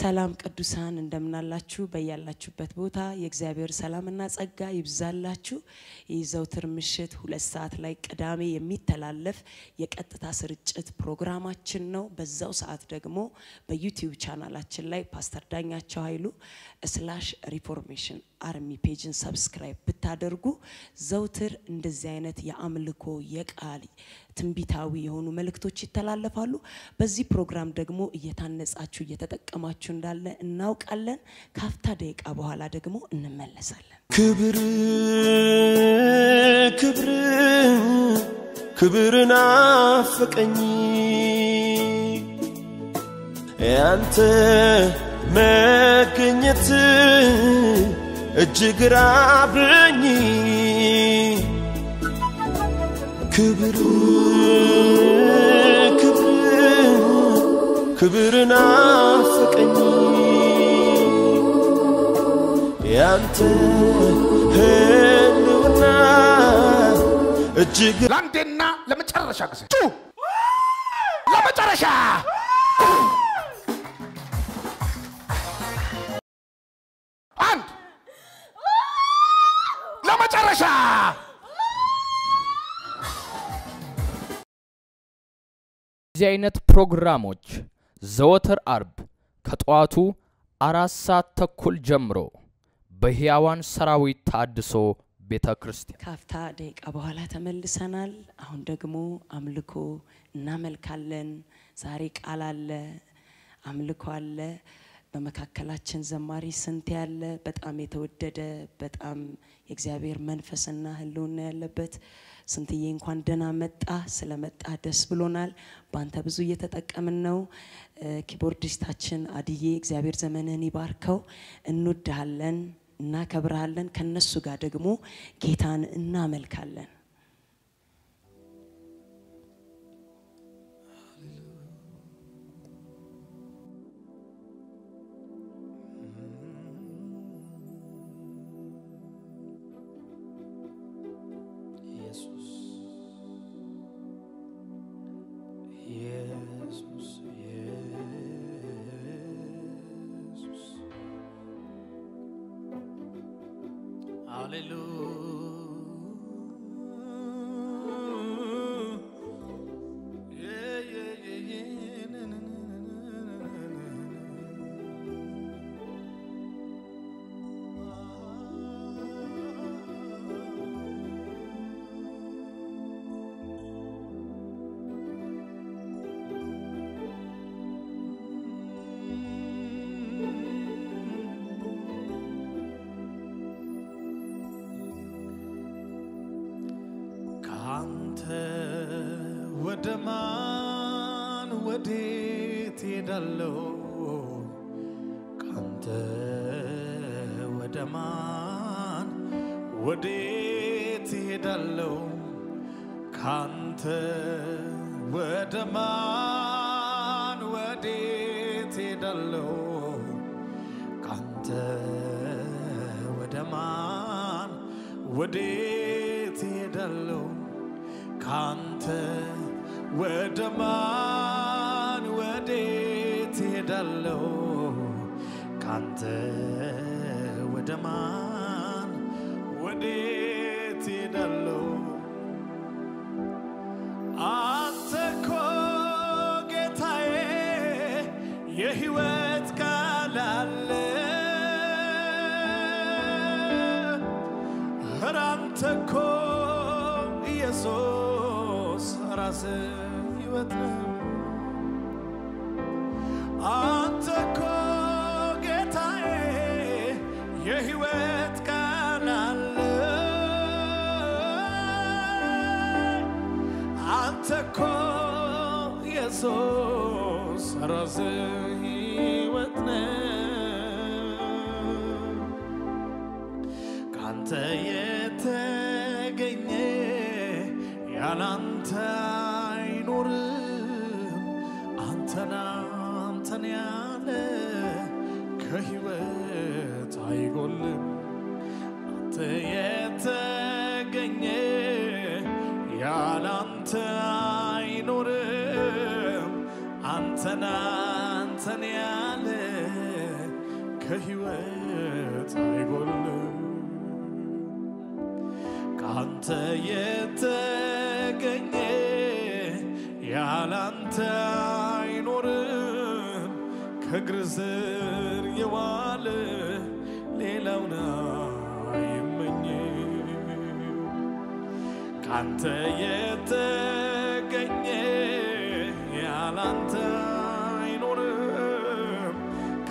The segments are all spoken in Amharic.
ሰላም ቅዱሳን እንደምናላችሁ በያላችሁበት ቦታ የእግዚአብሔር ሰላምና ጸጋ ይብዛላችሁ የዘውትር ምሽት 2 ሰዓት ላይ ቅዳሜ የሚተላለፍ የቀጥታ ስርጭት ፕሮግራማችን ነው በዛው ሰዓት ደግሞ በዩቲዩብ ቻናላችን ላይ ፓስተር ዳኛቸው ኃይሉ /reformation አርሚ ፔጅን ሰብስክራይብ ብታደርጉ ዘውትር እንደዚህ አይነት የአምልኮ የቃል ትንቢታዊ የሆኑ መልእክቶች ይተላለፋሉ በዚህ ፕሮግራም ደግሞ እየታነጻችሁ እየተጠቀማችሁ እንዳለ እናውቃለን ካፍታ ደቂቃ በኋላ ደግሞ እንመለሳለን ክብርና ፍቀኝ ያንተ መገኘት እጅግ ራበኝ ክብርና ፍቀኝ ያንተ ህልውና እጅግ ላንዴና ለመጨረሻ ጊዜ ለመጨረሻ አንድ ለመጨረሻ እዚህ አይነት ፕሮግራሞች ዘወትር አርብ ከጧቱ 4:30 ጀምሮ በህያዋን ሰራዊት ታድሶ ቤተክርስቲያን ካፍታ ደቂቃ በኋላ ተመልሰናል አሁን ደግሞ አምልኮ እናመልካለን ዛሬ ቃል አለ አምልኮ አለ በመካከላችን ዘማሪ ስንት ያለ በጣም የተወደደ በጣም የእግዚአብሔር መንፈስና ህልውና ያለበት ስንትዬ እንኳን ደና መጣ ስለመጣ ደስ ብሎናል ባንተ ብዙ እየተጠቀምን ነው ኪቦርዲስታችን አዲዬ እግዚአብሔር ዘመንህን ይባርከው እንወድሃለን እናከብርሃለን ከነሱ ጋር ደግሞ ጌታን እናመልካለን ወደማን ወዴት ሄዳለሁ ካንተ ወደማን ወዴት ሄዳለሁ ካንተ ወደማን ወዴት ሄዳለሁ ካንተ ወደማን ወዴት ሄዳለሁ ካንተ ወደማን ወዴት ሄዳለሁ ካንተ ወደማን ወዴት ሄዳለሁ አንተ እኮ ጌታዬ የሕይወት ቃል አለ አንተ እኮ ኢየሱስ ራስ ሕይወት ነው አንተ እኮ ጌታዬ የሕይወት ቃል አለ አንተ እኮ ኢየሱስ ራስ ሕይወት ነው ካንተ የተገኘ ያላንተ አይኖርም አንተን ያለ ከሕይወት አይጎልም አንተ የተገኘ ያላንተ አይኖርም አንተን ያለ ከሕይወት አይጎልም ካንተ የተገኘ ያላንተ አይኖርም ከእግር ስር የዋለ ሌላውን አይመኝም ካንተ የተገኘ ያላንተ አይኖርም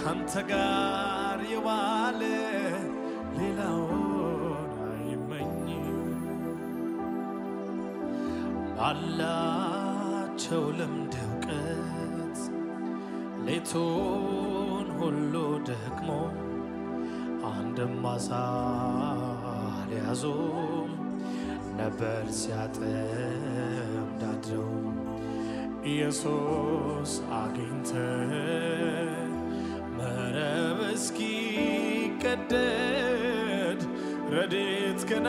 ካንተ ጋር የዋለ ሌላውን አይመኝም ባላቸው ልምድ እውቀት ሌቱን ሁሉ ደክሞ አንድም ዓሣ አልያዙም ነበር ሲያጠምዱ አድረው ኢየሱስ አግኝተ መረብ እስኪቀደድ ረድኤትህን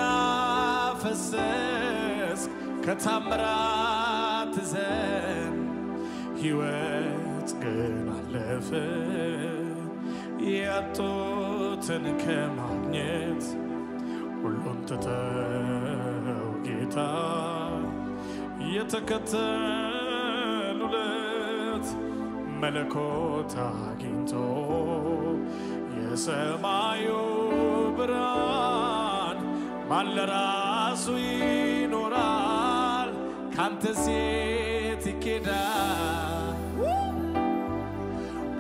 አፈሰስክ ከታምራት ዘንድ ሕይወት ግን አለፈ ያጡትን ከማግኘት ሁሉን ትተው ጌታ የተከተሉለት መለኮት አግኝቶ የሰማዩ ብርሃን ማን ለራሱ ይኖራል ካንተ ሴት ይኬዳል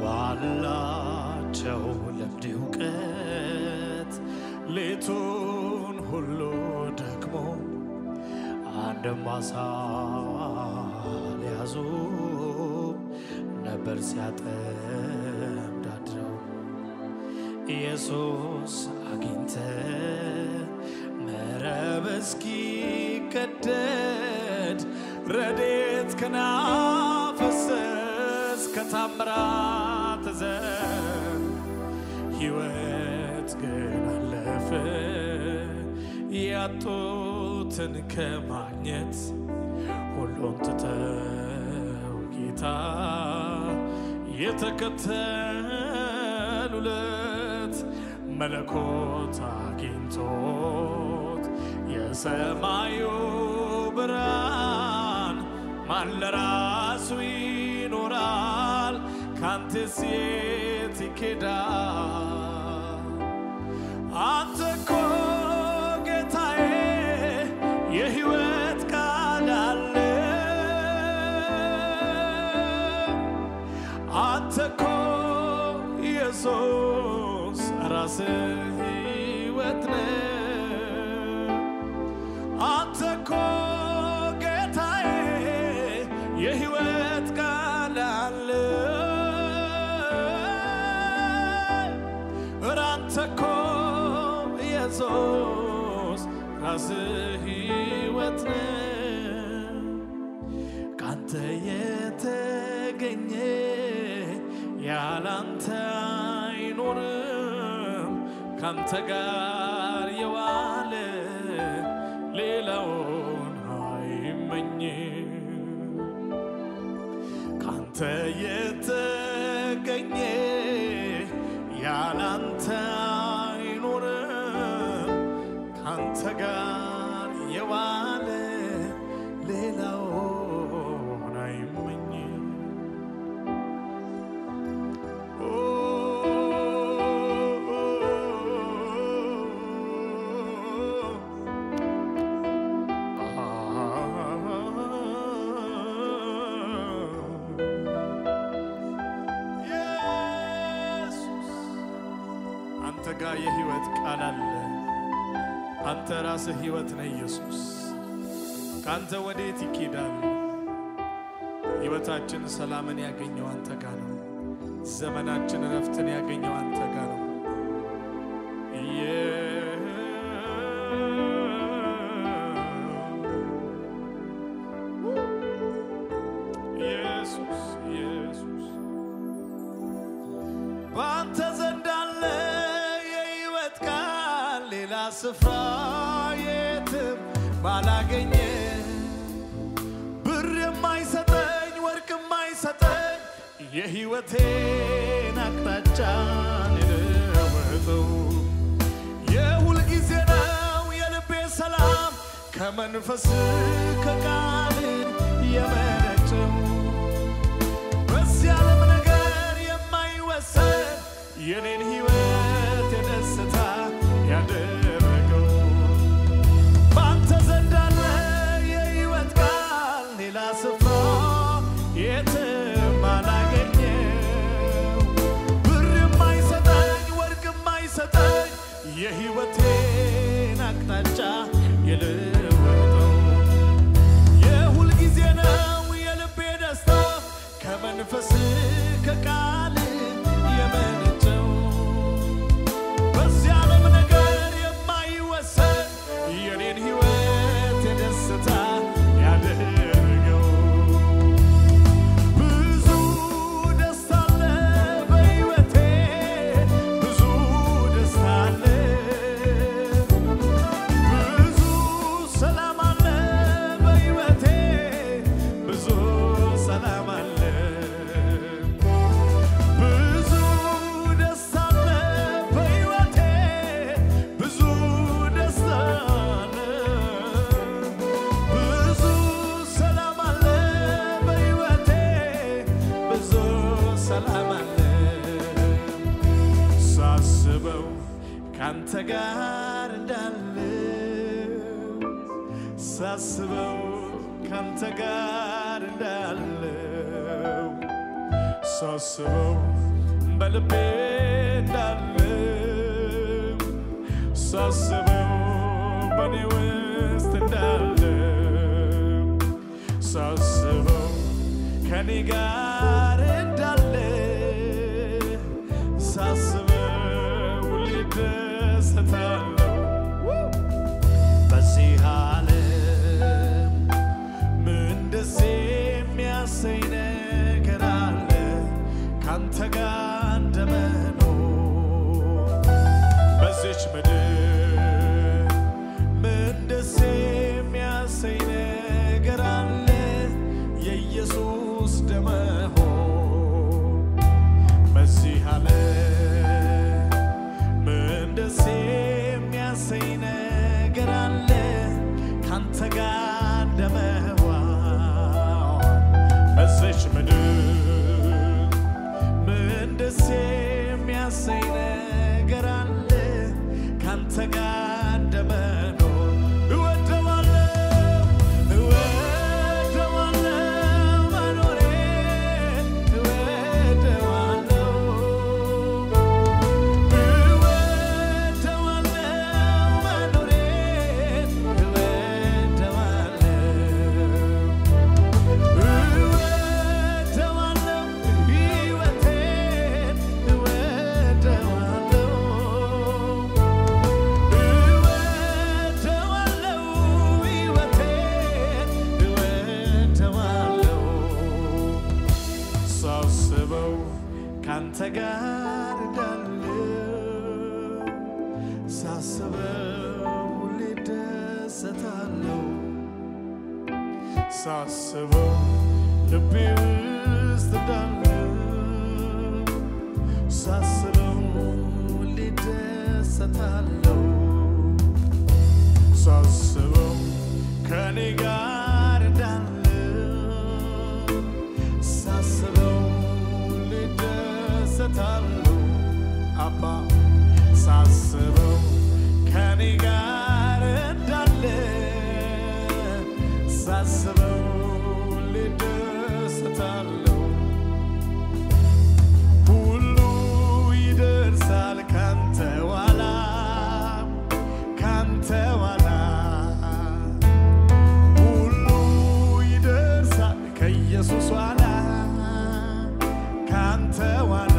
ባላቸው ልምድ እውቀት ሌቱን ሁሉ ደክሞ አንድም ዓሣ አልያዙ ነበር ሲያጠምዱ አድረው ኢየሱስ አግኝተ መረብ እስኪቀደድ ረድኤትህን አፈሰስክ ከታምራት ዘንድ ሕይወት ግን አለፈ ያጡትን ከማግኘት ሁሉን ትተው ጌታ የተከተሉለት መለኮት አግኝቶት የሰማዩ ብርሃን ማን ለራሱ ይኖራል ካንተ ሴት ይኬዳል አንተ እኮ ጌታዬ የሕይወት ቃል አለ አንተ እኮ ኢየሱስ ራስህ ሕይወት ነህ አንተ እኮ ጌታዬ የሕይወት ቃል አለ አንተ እኮ ኢየሱስ ራስህ ሕይወት ነህ ካንተ የተገኘ ያላንተ አይኖርም ካንተ ጋር የዋለ ሌላውን አይመኝም ካንተ የተገኘ ያላንተ አይኖርም ካንተ ጋር የዋለ ሌላውን አይመኝም አንተ ጋር የሕይወት ቃል አለ አንተ ራስህ ሕይወት ነህ ኢየሱስ ካንተ ወዴት ይኬዳል ሕይወታችን ሰላምን ያገኘው አንተ ጋር ነው ዘመናችን ረፍትን ያገኘው አንተ ጋር ነው ኢየሱስ ኢየሱስ ባንተ ዘንድ አለ የሕይወት ቃል ሌላ ስፍራ የትም ባላገኘ ብር የማይሰጠኝ ወርቅ የማይሰጠኝ የሕይወቴን አቅጣጫ የለወጠው የሁል ጊዜ ነው የልቤ ሰላም ከመንፈስ ከቃል የመነጨው በዚህ ዓለም ነገር የማይወሰን የኔን ሕይወት የደስታ ያደረገው ባንተ ዘንድ አለ የሕይወት ቃል ሌላ ስፍራ የትም አላገኘው ብር የማይሰጠኝ ወርቅ የማይሰጠኝ የሕይወቴን አቅጣጫ የለወጠው የሁል ጊዜ ነው የልቤ ደስታ ከመንፈስ ከቃል የመነጨው በዚህ ዓለም ነገር የማይወሰን የኔን ሕይወት የደስታ ያደረገው ብዙ ደስታ አለ በሕይወቴ ብዙ ደስታ አለ ብዙ ሰላም አለ በሕይወቴ ብዙ ሰላም አለ ብዙ ደስታ አለ በሕይወቴ ብዙ ደስታ አለ ብዙ ሰላም አለ በሕይወቴ ብዙ ሰላም አለ ሳስበው ካንተ ጋር እንዳለው ሳስበው ካንተ ጋር እንዳለው ሳስበው በልቤ እንዳለው ሳስበው በኔ ውስጥ እንዳለው ሳስበው ከኔ ጋር እንዳለ ሳስበው ሁሌ ደስታለሁ በዚህ ዓለም ምን ደስ የሚያሰኝ ነገር አለ ካንተ ጋር እንደመኖር በዚች ምድር ምን ደስ የሚያሰኝ ነገር አለ የኢየሱስ ደም መሆን በዚህ ዓለም ምን ደስ የሚያሰኝ ነገር አለ ካንተ ጋር እንደመዋል በዚች ምድር ምን ደስ የሚያሰኝ ነገር አለ ካንተ ጋር እንደመኖር እወደዋለሁ መኖሬን እወደዋለሁ መኖሬን እወደዋለሁ ሕይወቴን እወደዋለሁ ሕይወቴን እወደዋለሁ ሳስበው ካንተ ጋር እንዳለው ሳስበው ሁሌ ደስታለሁ ሳስበው ልቤ ውስጥ እንዳለው ሳስበው ሁሌ ደስታለሁ ሳስበው ከኔ ጋር እንዳለው ሳስበው ሁሌ ደስታለሁ አባ ሳስበው ከኔ ጋር እንዳለ ሳስበው ሁሌ ደስታለሁ ሁሉ ይደርሳል ካንተ ኋላ ካንተ ኋላ ሁሉ ይደርሳል ከኢየሱስ ኋላ ካንተ ኋላ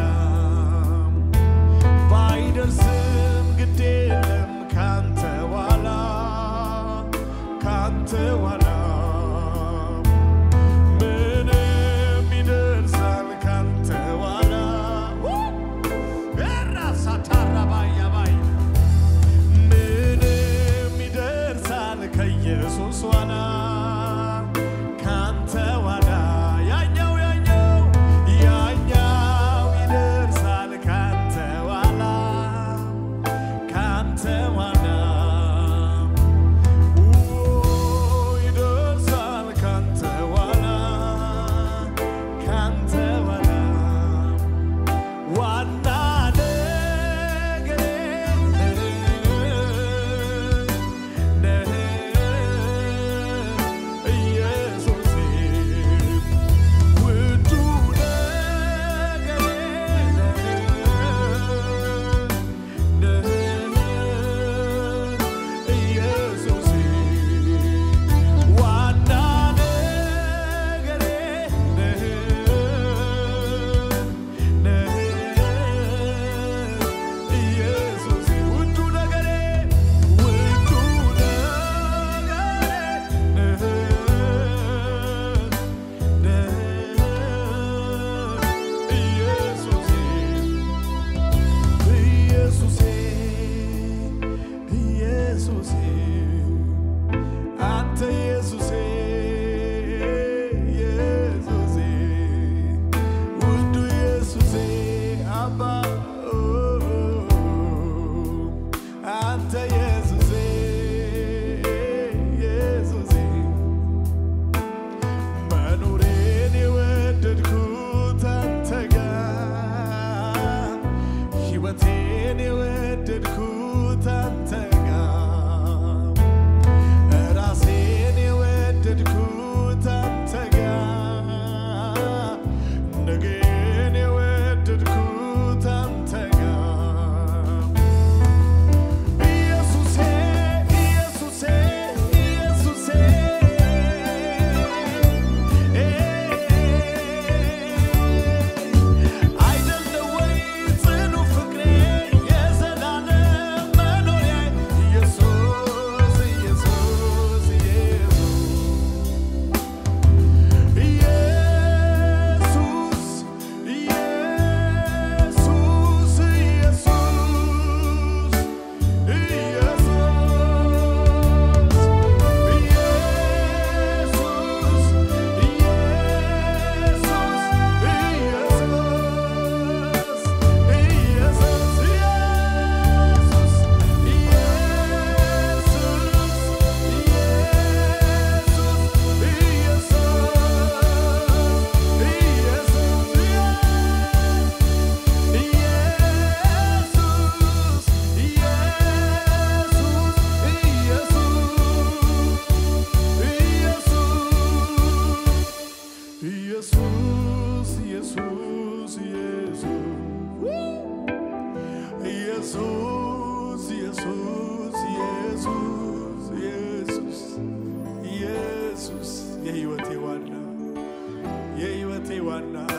የወደድኩት አንተ ጋር ራሴን የወደድኩት አንተ ጋር ነገን የወደድኩት አንተ ጋር ኢየሱሴ ኢየሱሴ ኢየሱሴ አይደለ ወይ ጽኑ ፍቅሬ የዘላለም መኖሪያ ኢየሱስ ኢየሱስ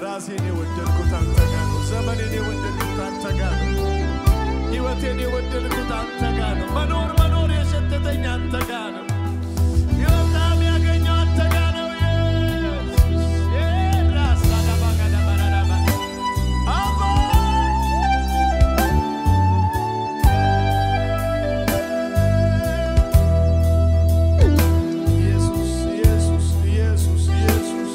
ራሴን የወደድኩት አንተ ጋር ነው ዘመኔን የወደድኩት አንተ ጋር ነው ሕይወቴን የወደድኩት አንተ ጋር ነው መኖር የሸተተኝ አንተ ጋር ነው ሕይወቴን ያገኘው አንተ ጋር ነው ኢየሱስ ራስ አዳባጋዳባራባ አባ ኢየሱስ ኢየሱስ ኢየሱስ ኢየሱስ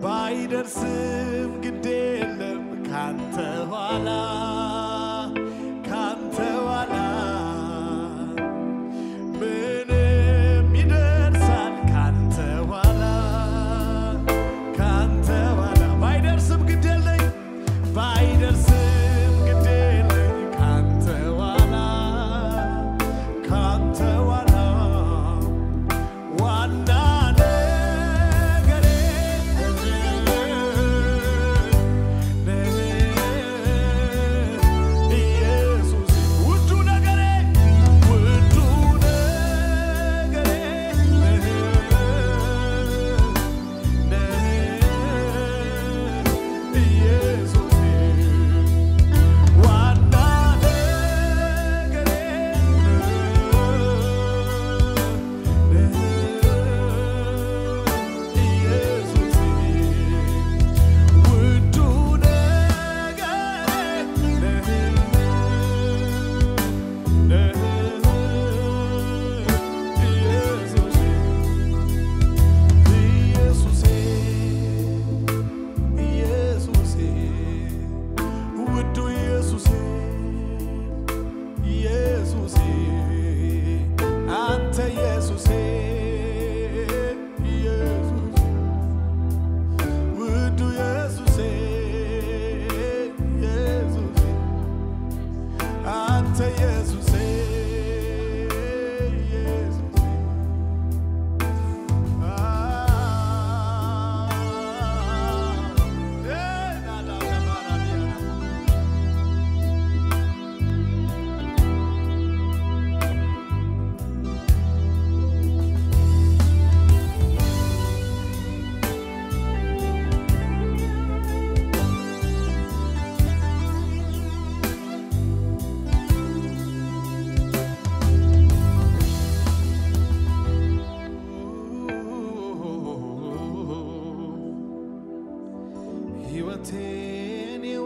ባይደርስም ግድ የለም ካንተ ኋላ ምንም ይደርሳል ካንተ ኋላ ባይደርስም ግድ የለኝ ባይደርስም ግድ የለኝ ካንተ ኋላ ዋና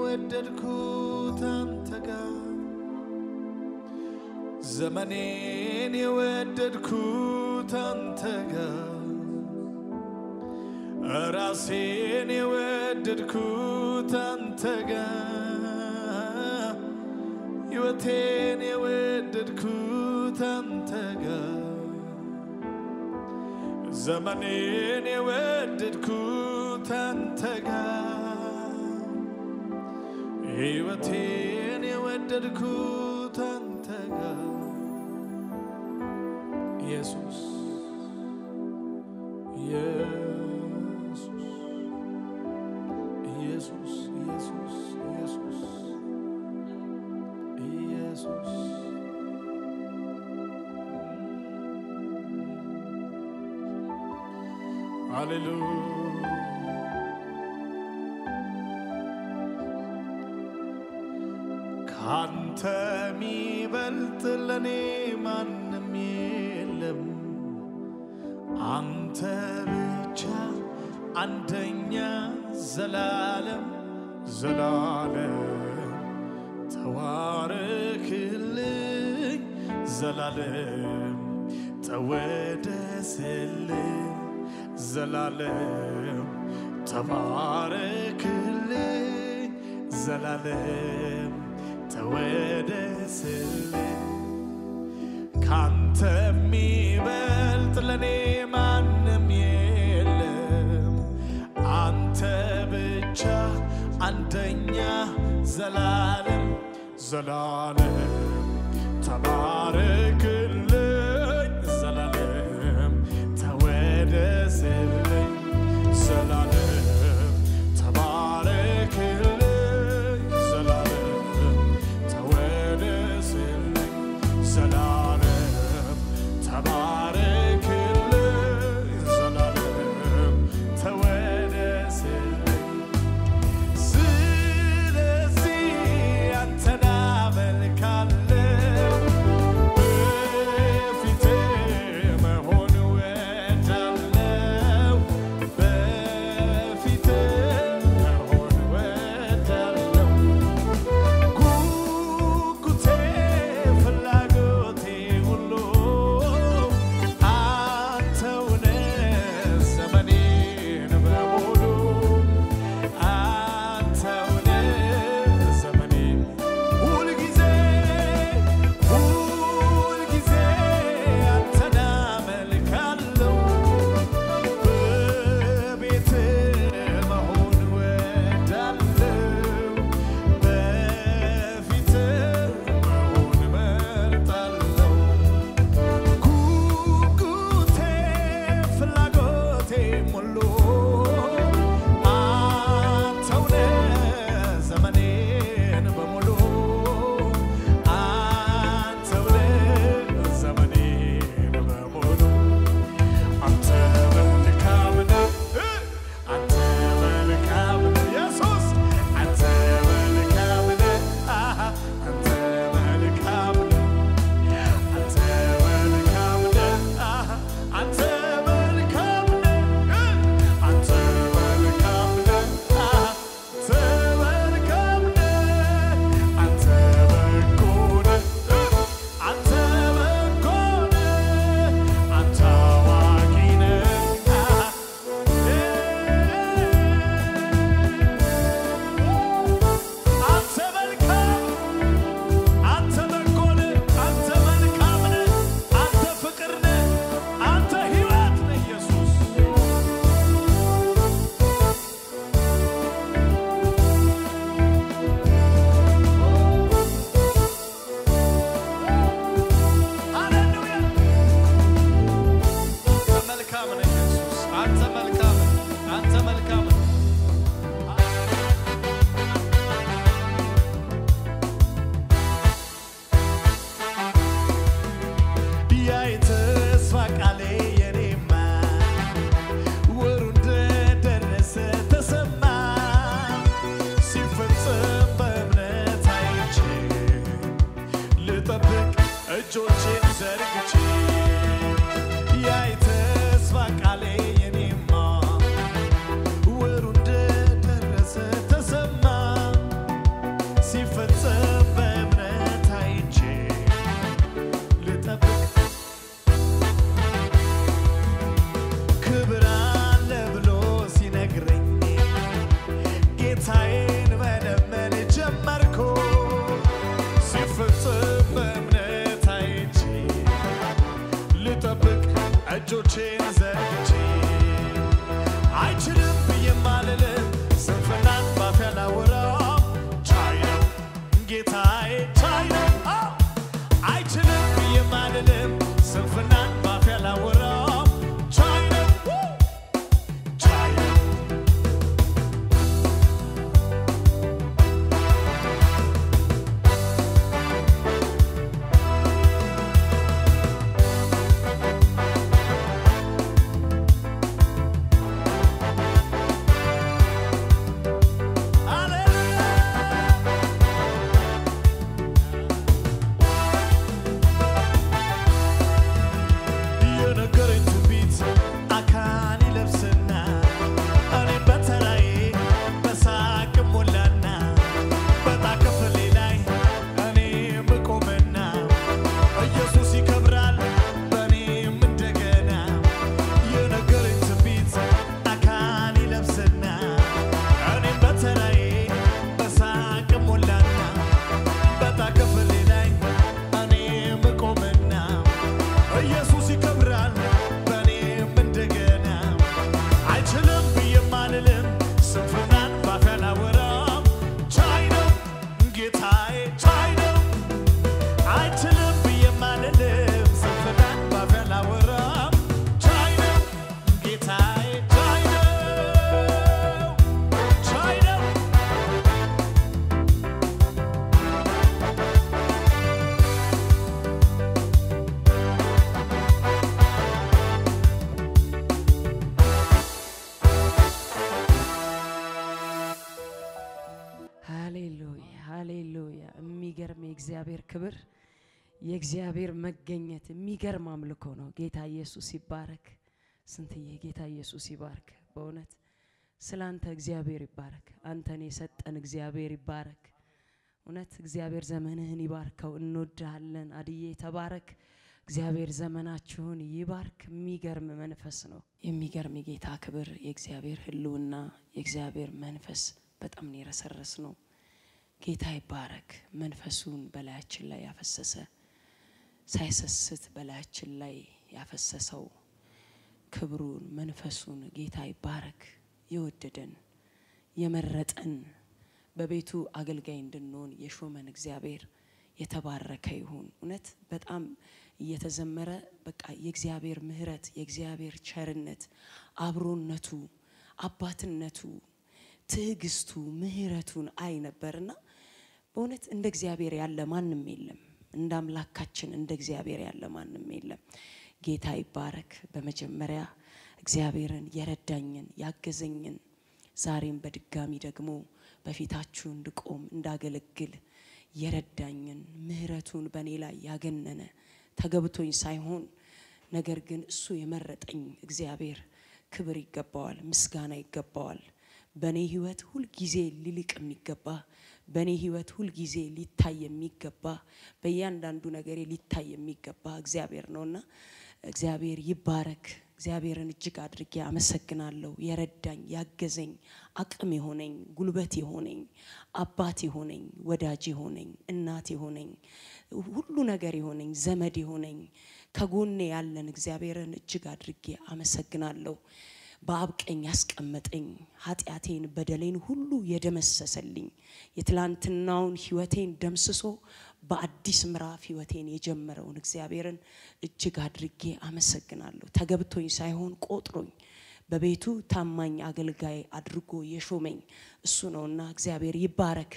የወደድኩት አንተ ጋር ዘመኔን የወደድኩት አንተ ጋር ራሴን የወደድኩት አንተ ጋር ሕይወቴን የወደድኩት አንተ ጋር ዘመኔን የወደድኩት አንተ ጋር ሕይወቴን የወደድኩት አንተ ጋር ኢየሱስ ኢየሱስ ኢየሱስ ኢየሱስ ኢየሱስ ኢየሱስ ሃሌሉያ ካንተ የሚበልጥ ለኔ ማንም የለም አንተ ብቻ አንደኛ ዘላለም ዘላለም ተባረክልኝ ዘላለም ተወደስልኝ ዘላለም ተባረክልኝ ዘላለም ተወደስልኝ ካንተ የሚበልጥ ለኔ ማንም የለም አንተ ብቻ አንደኛ ዘላለም ዘላለም ተባረክልኝ ዘላለም ተወደስልኝ ዘላለም ተባረክልኝ ዘላለም ተወደስልኝ ዘላለም ተባረክልኝ ዘላለም ተወደስልኝ ስለዚህ አንተን አመልካለሁ በፊትህ መሆን እወዳለሁ በፊትህ መሆን እወዳለሁ ጉጉቴ ፍላጎቴ ሁሉ አንተው ነህ ዘመኔን በሙሉ አንተው ነህ ዘመኔን ሁልጊዜ አንተን አመልካለሁ በቤትህ መሆን እወዳለሁ በፊትህ መሆን እመርጣለሁ ጉጉቴ ፍላጎቴ ሙሉ አንተው ነህ ዘመኔን በሙሉ አንተው ነህ ዘመኔን በሙሉ አንተ መልካም ነህ አንተ መልካም ነህ ኢየሱስ አንተ መልካም ነህ አንተ መልካም ነህ አንተ መልካም ነህ አንተ መልካም ነህ አንተ መልካም ነህ አንተ በጎ ነህ አንተ በጎ ነህ አንተ አዋቂ ነህ አንተ መልካም አንተ በጎ ነህ አንተ መልካም ነህ አንተ ፍቅር ነህ አንተ ሕይወት ነህ ኢየሱስ ሃሌሉያ አንተ መልካም ነህ ኢየሱስ አንተ መልካም ነህ አንተ መልካም ነህ ያ የተስፋ ቃሌ የኔማ ወሩ እንደደረሰ ተሰማ ሲፈጸም በእምነት አይቼ ልጠብቅ እጆቼን ዘርግቼ ያ የተስፋ ቃሌ የኔማ ወሩ እንደደረሰ ተሰማ ሃሌሉያ ሃሌሉያ። የሚገርም የእግዚአብሔር ክብር የእግዚአብሔር መገኘት የሚገርም አምልኮ ነው። ጌታ ኢየሱስ ይባረክ። ስንትዬ ጌታ ኢየሱስ ይባረክ። በእውነት ስላንተ እግዚአብሔር ይባረክ። አንተን የሰጠን እግዚአብሔር ይባረክ። እውነት እግዚአብሔር ዘመንህን ይባርከው። እንወድሃለን። አድዬ ተባረክ። እግዚአብሔር ዘመናችሁን ይባርክ። የሚገርም መንፈስ ነው። የሚገርም የጌታ ክብር የእግዚአብሔር ህልውና የእግዚአብሔር መንፈስ በጣም ነው የረሰረስ ነው። ጌታ ይባረክ። መንፈሱን በላያችን ላይ ያፈሰሰ ሳይሰስት በላያችን ላይ ያፈሰሰው ክብሩን መንፈሱን ጌታ ይባረክ። የወደደን የመረጠን በቤቱ አገልጋይ እንድንሆን የሾመን እግዚአብሔር የተባረከ ይሁን። እውነት በጣም እየተዘመረ በቃ የእግዚአብሔር ምህረት የእግዚአብሔር ቸርነት አብሮነቱ አባትነቱ ትዕግስቱ ምህረቱን አይ ነበርና በእውነት እንደ እግዚአብሔር ያለ ማንም የለም። እንደ አምላካችን እንደ እግዚአብሔር ያለ ማንም የለም። ጌታ ይባረክ። በመጀመሪያ እግዚአብሔርን የረዳኝን ያገዘኝን ዛሬም በድጋሚ ደግሞ በፊታችሁ እንድቆም እንዳገለግል የረዳኝን ምህረቱን በኔ ላይ ያገነነ ተገብቶኝ ሳይሆን ነገር ግን እሱ የመረጠኝ እግዚአብሔር ክብር ይገባዋል፣ ምስጋና ይገባዋል። በኔ ህይወት ሁሉ ጊዜ ሊልቅ የሚገባ በኔ ህይወት ሁሉ ጊዜ ሊታይ የሚገባ በእያንዳንዱ ነገር ሊታይ የሚገባ እግዚአብሔር ነውና እግዚአብሔር ይባረክ። እግዚአብሔርን እጅግ አድርጌ አመሰግናለሁ። የረዳኝ ያገዘኝ አቅም የሆነኝ ጉልበት የሆነኝ አባት የሆነኝ ወዳጅ የሆነኝ እናት የሆነኝ ሁሉ ነገር የሆነኝ ዘመድ የሆነኝ ከጎኔ ያለን እግዚአብሔርን እጅግ አድርጌ አመሰግናለሁ። በአብ ቀኝ ያስቀመጠኝ ኃጢአቴን በደሌን ሁሉ የደመሰሰልኝ የትላንትናውን ህይወቴን ደምስሶ በአዲስ ምዕራፍ ህይወቴን የጀመረውን እግዚአብሔርን እጅግ አድርጌ አመሰግናለሁ። ተገብቶኝ ሳይሆን ቆጥሮኝ በቤቱ ታማኝ አገልጋይ አድርጎ የሾመኝ እሱ ነውና እግዚአብሔር ይባረክ።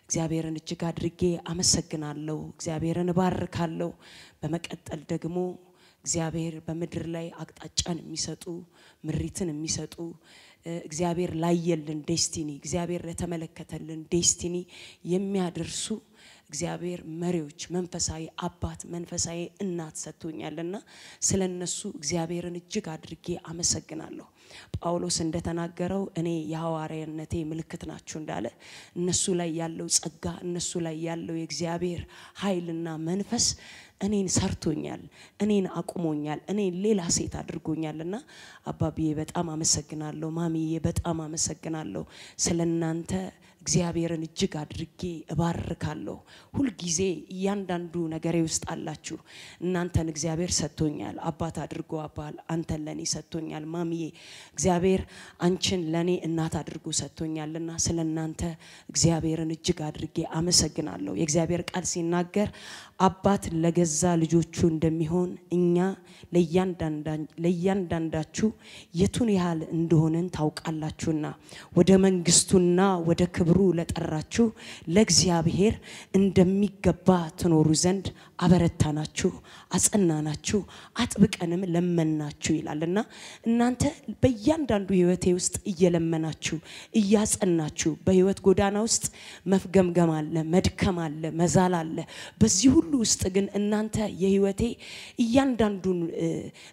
እግዚአብሔርን እጅግ አድርጌ አመሰግናለሁ። እግዚአብሔርን ባርካለሁ። በመቀጠል ደግሞ እግዚአብሔር በመድር ላይ አቅጣጫን የሚሰጡ ምሪትን የሚሰጡ እግዚአብሔር ላየልን ዴስቲኒ እግዚአብሔር ለተመለከተልን ዴስቲኒ የሚያደርሱ እግዚአብሔር መሪዎች መንፈሳዊ አባት መንፈሳዊ እናት ሰጥቶኛልና ስለነሱ እግዚአብሔርን እጅግ አድርጌ አመሰግናለሁ። ጳውሎስ እንደተናገረው እኔ የሐዋርያነቴ ምልክት ናችሁ እንዳለ እነሱ ላይ ያለው ጸጋ እነሱ ላይ ያለው የእግዚአብሔር ኃይልና መንፈስ እኔን ሰርቶኛል፣ እኔን አቁሞኛል፣ እኔን ሌላ ሴት አድርጎኛልና አባቢዬ በጣም አመሰግናለሁ። ማሚዬ በጣም አመሰግናለሁ። ስለናንተ እግዚአብሔርን እጅግ አድርጌ እባርካለሁ። ሁሉ ጊዜ እያንዳንዱ ነገሬ ውስጥ አላችሁ። እናንተን እግዚአብሔር ሰጥቶኛል፣ አባት አድርጎ አባል አንተን ለኔ ሰጥቶኛል። ማሚዬ እግዚአብሔር አንቺን ለኔ እናት አድርጎ ሰጥቶኛልና ስለናንተ እግዚአብሔርን እጅግ አድርጌ አመሰግናለሁ። የእግዚአብሔር ቃል ሲናገር አባት ለገዛ ልጆቹ እንደሚሆን እኛ ለያንዳንዳችሁ የቱን ያህል እንደሆነን ታውቃላችሁና ወደ መንግስቱና ወደ ክብሩ ለጠራችሁ ለእግዚአብሔር እንደሚገባ ትኖሩ ዘንድ አበረታናችሁ፣ አጸናናችሁ፣ አጥብቀንም ለመናችሁ ይላልና እናንተ በእያንዳንዱ ህይወቴ ውስጥ እየለመናችሁ እያጸናችሁ በህይወት ጎዳና ውስጥ መፍገምገም አለ፣ መድከም አለ፣ መዛል አለ። በዚህ ሁሉ ውስጥ ግን እናንተ የህይወቴ እያንዳንዱን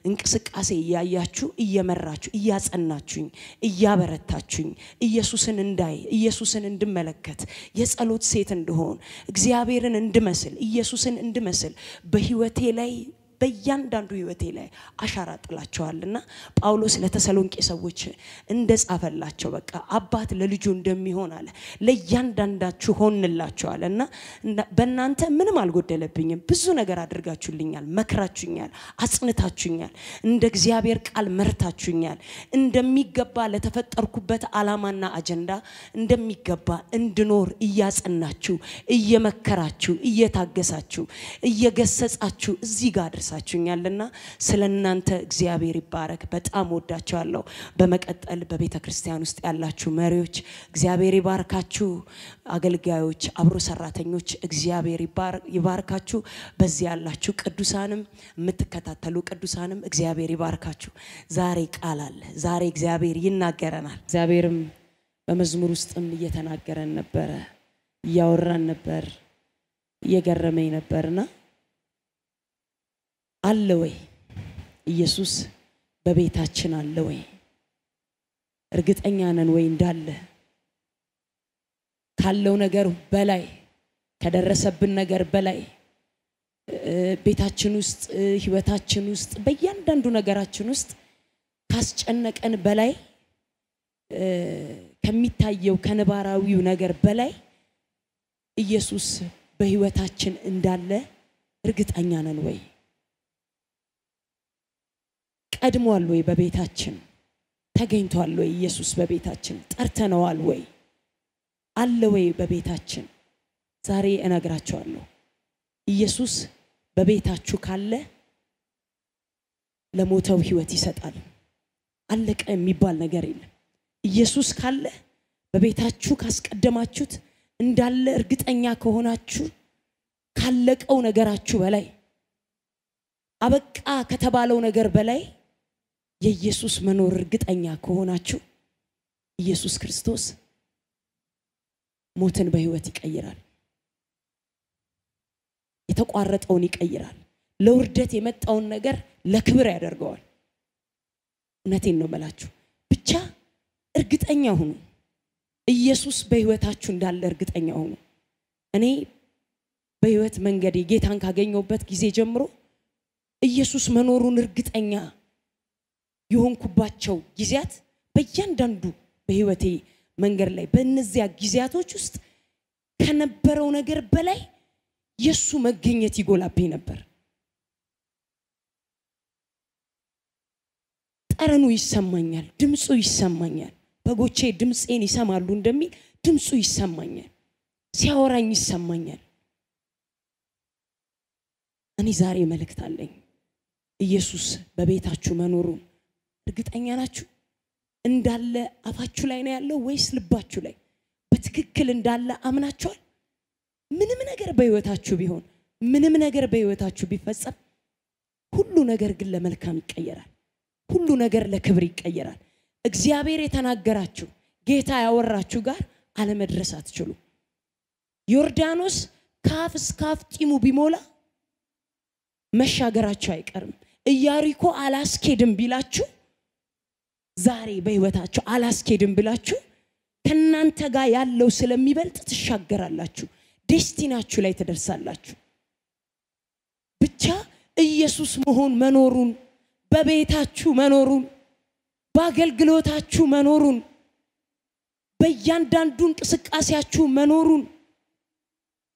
እንቅስቃሴ ያያችሁ እየመራችሁ እያጸናችሁኝ እያበረታችሁኝ ኢየሱስን እንዳይ ኢየሱስን እንድመለከት የጸሎት ሴት እንደሆን እግዚአብሔርን እንድመስል ኢየሱስን እንድመስል በህይወቴ ላይ በእያንዳንዱ ህይወቴ ላይ አሻራ ጥላቸዋልና ጳውሎስ ለተሰሎንቄ ሰዎች እንደጻፈላቸው በቃ አባት ለልጁ እንደሚሆን አለ ለያንዳንዳችሁ ሆንላችኋልና በእናንተ ምንም አልጎደለብኝም። ብዙ ነገር አድርጋችሁልኛል፣ መክራችሁኛል፣ አጽንታችሁኛል፣ እንደ እግዚአብሔር ቃል መርታችሁኛል። እንደሚገባ ለተፈጠርኩበት ዓላማና አጀንዳ እንደሚገባ እንድኖር እያጸናችሁ እየመከራችሁ እየታገሳችሁ እየገሰጻችሁ እዚህ ጋር ሳችሁኛልና ስለናንተ እግዚአብሔር ይባረክ። በጣም ወዳችኋለሁ። በመቀጠል በቤተ ክርስቲያን ውስጥ ያላችሁ መሪዎች እግዚአብሔር ይባርካችሁ። አገልጋዮች አብሮ ሰራተኞች እግዚአብሔር ይባርካችሁ። በዚህ ያላችሁ ቅዱሳንም የምትከታተሉ ቅዱሳንም እግዚአብሔር ይባርካችሁ። ዛሬ ቃል አለ። ዛሬ እግዚአብሔር ይናገረናል። እግዚአብሔርም በመዝሙር ውስጥም እየተናገረን ነበር። ያወራን ነበር የገረመኝ ነበርና አለ ወይ ኢየሱስ በቤታችን አለ ወይ እርግጠኛ ነን ወይ እንዳለ ካለው ነገር በላይ ከደረሰብን ነገር በላይ ቤታችን ውስጥ ህይወታችን ውስጥ በእያንዳንዱ ነገራችን ውስጥ ካስጨነቀን በላይ ከሚታየው ከነባራዊው ነገር በላይ ኢየሱስ በህይወታችን እንዳለ እርግጠኛ ነን ወይ ቀድሟል ወይ በቤታችን ተገኝቷል ወይ ኢየሱስ በቤታችን ጠርተነዋል ወይ አለ ወይ በቤታችን ዛሬ እነግራችኋለሁ ኢየሱስ በቤታችሁ ካለ ለሞተው ህይወት ይሰጣል አለቀ የሚባል ነገር የለም ኢየሱስ ካለ በቤታችሁ ካስቀደማችሁት እንዳለ እርግጠኛ ከሆናችሁ ካለቀው ነገራችሁ በላይ አበቃ ከተባለው ነገር በላይ የኢየሱስ መኖር እርግጠኛ ከሆናችሁ ኢየሱስ ክርስቶስ ሞትን በህይወት ይቀይራል የተቋረጠውን ይቀይራል ለውርደት የመጣውን ነገር ለክብር ያደርገዋል እነቴን ነው መላችሁ ብቻ እርግጠኛ ሁኑ ኢየሱስ በህይወታችሁ እንዳለ እርግጠኛ ሁኑ እኔ በህይወት መንገዴ ጌታን ካገኘሁበት ጊዜ ጀምሮ ኢየሱስ መኖሩን እርግጠኛ የሆንኩባቸው ጊዜያት በእያንዳንዱ በህይወቴ መንገድ ላይ በእነዚያ ጊዜያቶች ውስጥ ከነበረው ነገር በላይ ኢየሱስ መገኘት ይጎላብኝ ነበር ጠረኑ ይሰማኛል ድምጹ ይሰማኛል በጎቼ ድምጼን ይሰማሉ እንደሚል ድምጹ ይሰማኛል ሲያወራኝ ይሰማኛል እኔ ዛሬ መልእክት አለኝ ኢየሱስ በቤታችሁ መኖሩን እርግጠኛ ናችሁ እንዳለ አፋችሁ ላይ ነው ያለው ወይስ ልባችሁ ላይ በትክክል እንዳለ አምናችኋል ምንም ነገር በህይወታችሁ ቢሆን ምንም ነገር በህይወታችሁ ቢፈጸም ሁሉ ነገር ግን ለመልካም ይቀየራል ሁሉ ነገር ለክብር ይቀየራል እግዚአብሔር የተናገራችሁ ጌታ ያወራችሁ ጋር አለመድረስ አትችሉ ዮርዳኖስ ካፍ እስካፍ ጢሙ ቢሞላ መሻገራችሁ አይቀርም ኢያሪኮ አላስኬድም ቢላችሁ ዛሬ በህይወታችሁ አላስኬድም ብላችሁ ከናንተ ጋር ያለው ስለሚበልጥ ትሻገራላችሁ ዴስቲናችሁ ላይ ተደርሳላችሁ ብቻ ኢየሱስ መኖሩን በቤታችሁ መኖሩን በአገልግሎታችሁ መኖሩን በእያንዳንዱ እንቅስቃሴያችሁ መኖሩን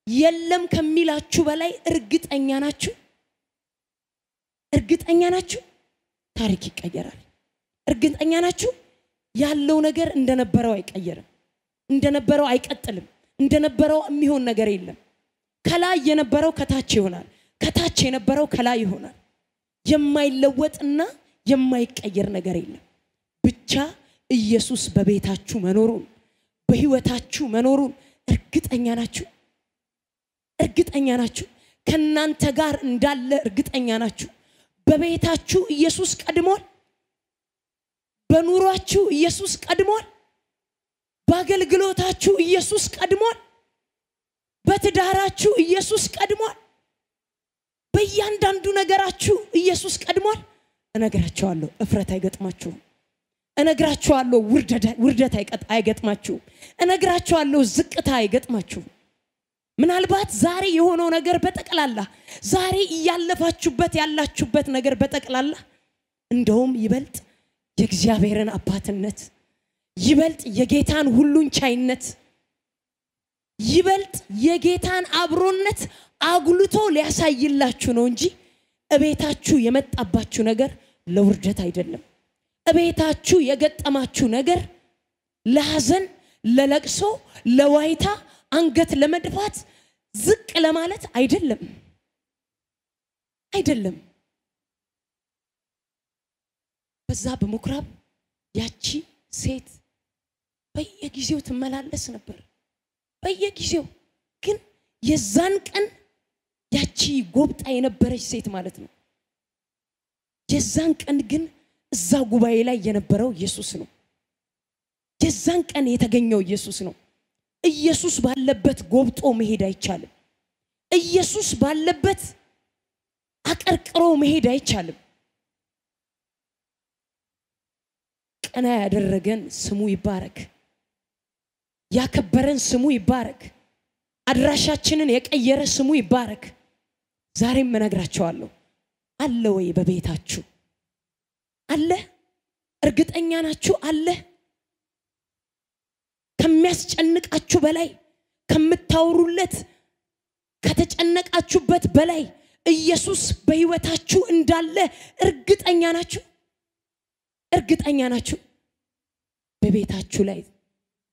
የለም ከሚላችሁ በላይ እርግጠኛ ናችሁ ታሪክ ይቀየራል እርግጠኛ ናችሁ ያለው ነገር እንደነበረው አይቀየርም እንደነበረው አይቀጥልም እንደነበረው የሚሆን ነገር የለም ከላይ የነበረው ከታች ይሆናል ከታች የነበረው ከላይ ይሆናል የማይለወጥና የማይቀየር ነገር የለም ብቻ ኢየሱስ በቤታችሁ መኖሩን በህይወታችሁ መኖሩን እርግጠኛ ናችሁ ከናንተ ጋር እንዳለ እርግጠኛ ናችሁ በቤታችሁ ኢየሱስ ቀድሟል በኑሯችሁ ኢየሱስ ቀድሟል በአገልግሎታችሁ ኢየሱስ ቀድሟል በትዳራችሁ ኢየሱስ ቀድሟል በእያንዳንዱ ነገራችሁ ኢየሱስ ቀድሟል እነግራችኋለሁ እፍረት አይገጥማችሁ እነግራችኋለሁ ውርደት አይገጥማችሁ እነግራችኋለሁ ዝቅታ አይገጥማችሁ ምናልባት ዛሬ የሆነው ነገር በጠቅላላ ዛሬ ያለፋችሁበት ያላችሁበት ነገር በጠቅላላ እንደውም ይበልጥ የእግዚአብሔርን አባትነት ይበልጥ የጌታን ሁሉን ቻይነት ይበልጥ የጌታን አብሮነት አጉልቶ ሊያሳይላችሁ ነው እንጂ እቤታችሁ የመጣባችሁ ነገር ለውርደት አይደለም እቤታችሁ የገጠማችሁ ነገር ለሐዘን ለለቅሶ ለዋይታ አንገት ለመድፋት ዝቅ ለማለት አይደለም በዛ በመኩራብ ያቺ ሴት በየጊዜው ትመላለስ ነበር በየጊዜው ግን የዛን ቀን ያቺ ጎብጣ የነበረች ሴት ማለት ነው የዛን ቀን ግን እዛ ጉባኤ ላይ የነበረው ኢየሱስ ነው የዛን ቀን የተገኘው ኢየሱስ ነው ኢየሱስ ባለበት ጎብጦ መሄድ አይቻልም። ኢየሱስ ባለበት አቀርቅሮ መሄድ አይቻልም። ቀና ያደረገን ስሙ ይባረክ። ያከበረን ስሙ ይባረክ። አድራሻችንን የቀየረ ስሙ ይባረክ። ዛሬም መነግራችኋለሁ አለ ወይ በቤታችሁ? አለ? እርግጠኛ ናችሁ? አለ? ከሚያስጨንቃችሁ በላይ ከምታወሩለት ከተጨነቃችሁበት በላይ ኢየሱስ በህይወታችሁ እንዳለ እርግጠኛ ናችሁ? እርግጠኛ ናችሁ? በቤታችሁ ላይ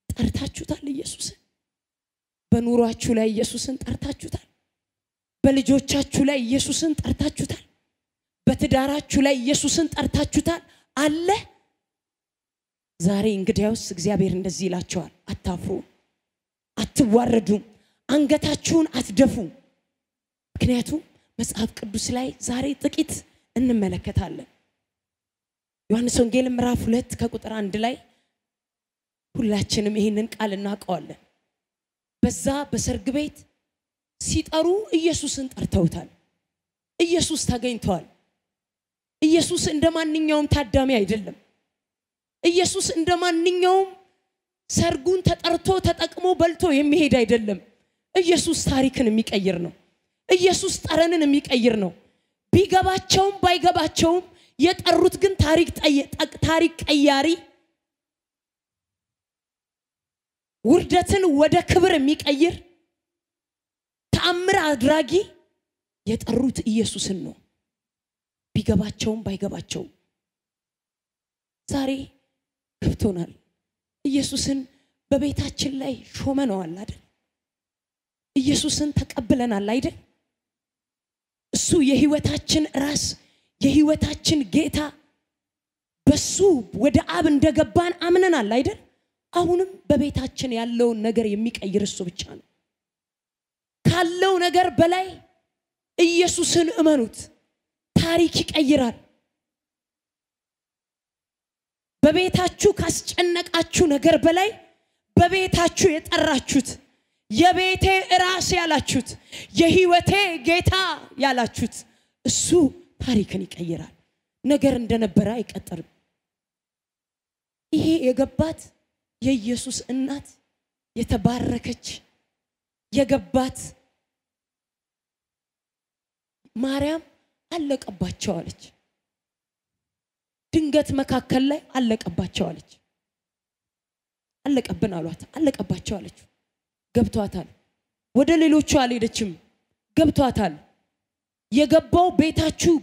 ጠርታችሁታል ኢየሱስን? በኑሯችሁ ላይ ኢየሱስን ጠርታችሁታል? በልጆቻችሁ ላይ ኢየሱስን ጠርታችሁታል? በትዳራችሁ ላይ ኢየሱስን ጠርታችሁታል? አለ? ዛሬ እንግዲያውስ እግዚአብሔር እንደዚህ ይላችኋል፣ አታፍሩ፣ አትዋረዱም፣ አንገታችሁን አትደፉም። ምክንያቱም መጽሐፍ ቅዱስ ላይ ዛሬ ጥቂት እንመለከታለን። ዮሐንስ ወንጌል ምዕራፍ 2 ከቁጥር 1 ላይ ሁላችንም ይሄንን ቃል እናውቀዋለን። በዛ በሰርግ ቤት ሲጠሩ ኢየሱስን ጠርተውታል። ኢየሱስ ተገኝቷል። ኢየሱስ እንደማንኛውም ታዳሚ አይደለም። ኢየሱስ እንደማንኛውም ሰርጉን ተጠርቶ ተጠቅሞ በልቶ የሚሄድ አይደለም። ኢየሱስ ታሪክን የሚቀይር ነው። ኢየሱስ ጠረንን የሚቀይር ነው። ቢገባቸውም ባይገባቸውም የጠሩት ግን ታሪክ ቀያሪ፣ ውርደትን ወደ ክብር የሚቀይር ተአምር አድራጊ የጠሩት ኢየሱስን ነው። ቢገባቸውም ባይገባቸውም ዛሬ ገብቶናል። ኢየሱስን በቤታችን ላይ ሾመነዋል አይደል? ኢየሱስን ተቀብለናል አይደል? እሱ የህይወታችን ራስ፣ የህይወታችን ጌታ፣ በሱ ወደ አብ እንደገባን አምነናል አይደል? አሁንም በቤታችን ያለውን ነገር የሚቀይር እሱ ብቻ ነው። ካለው ነገር በላይ ኢየሱስን እመኑት። ታሪክ ይቀይራል። በቤታችሁ ካስጨነቃችሁ ነገር በላይ በቤታችሁ የጠራችሁት የቤቴ ራስ ያላችሁት የህይወቴ ጌታ ያላችሁት እሱ ታሪክን ይቀይራል። ነገር እንደነበረ አይቀጥርም። ይሄ የገባት የኢየሱስ እናት የተባረከች የገባት ማርያም አለቀባቸው አለች። ድንገት መካከል ላይ አለቀባቸው አለች። አለቀብን አሏት። አለቀባቸው አለች። ገብቷታል። ወደ ሌሎቹ አልሄደችም። ገብቷታል። የገባው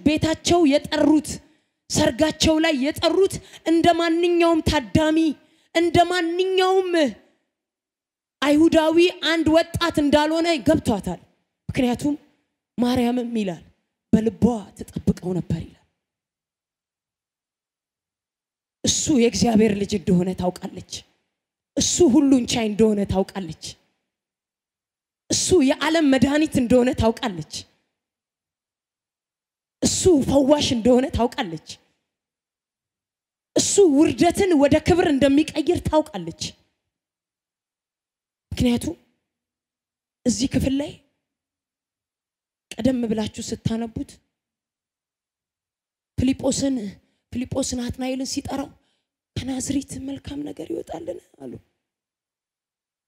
ቤታቸው የጠሩት ሰርጋቸው ላይ የጠሩት እንደማንኛውም ታዳሚ እንደማንኛውም አይሁዳዊ አንድ ወጣት እንዳልሆነ ገብቷታል። ምክንያቱም ማርያምም ይላል በልቧ ተጠብቀው ነበር ይላል። እሱ የእግዚአብሔር ልጅ እንደሆነ ታውቃለች። እሱ ሁሉን ቻይ እንደሆነ ታውቃለች። እሱ የዓለም መድኃኒት እንደሆነ ታውቃለች። እሱ ፈዋሽ እንደሆነ ታውቃለች። እሱ ውርደትን ወደ ክብር እንደሚቀይር ታውቃለች። ምክንያቱም እዚህ ክፍል ላይ ቀደም ብላችሁ ስታነቡት ፊልጶስ ናትናኤልን ሲጠራው ከናዝሬት መልካም ነገር ይወጣልን አሉ።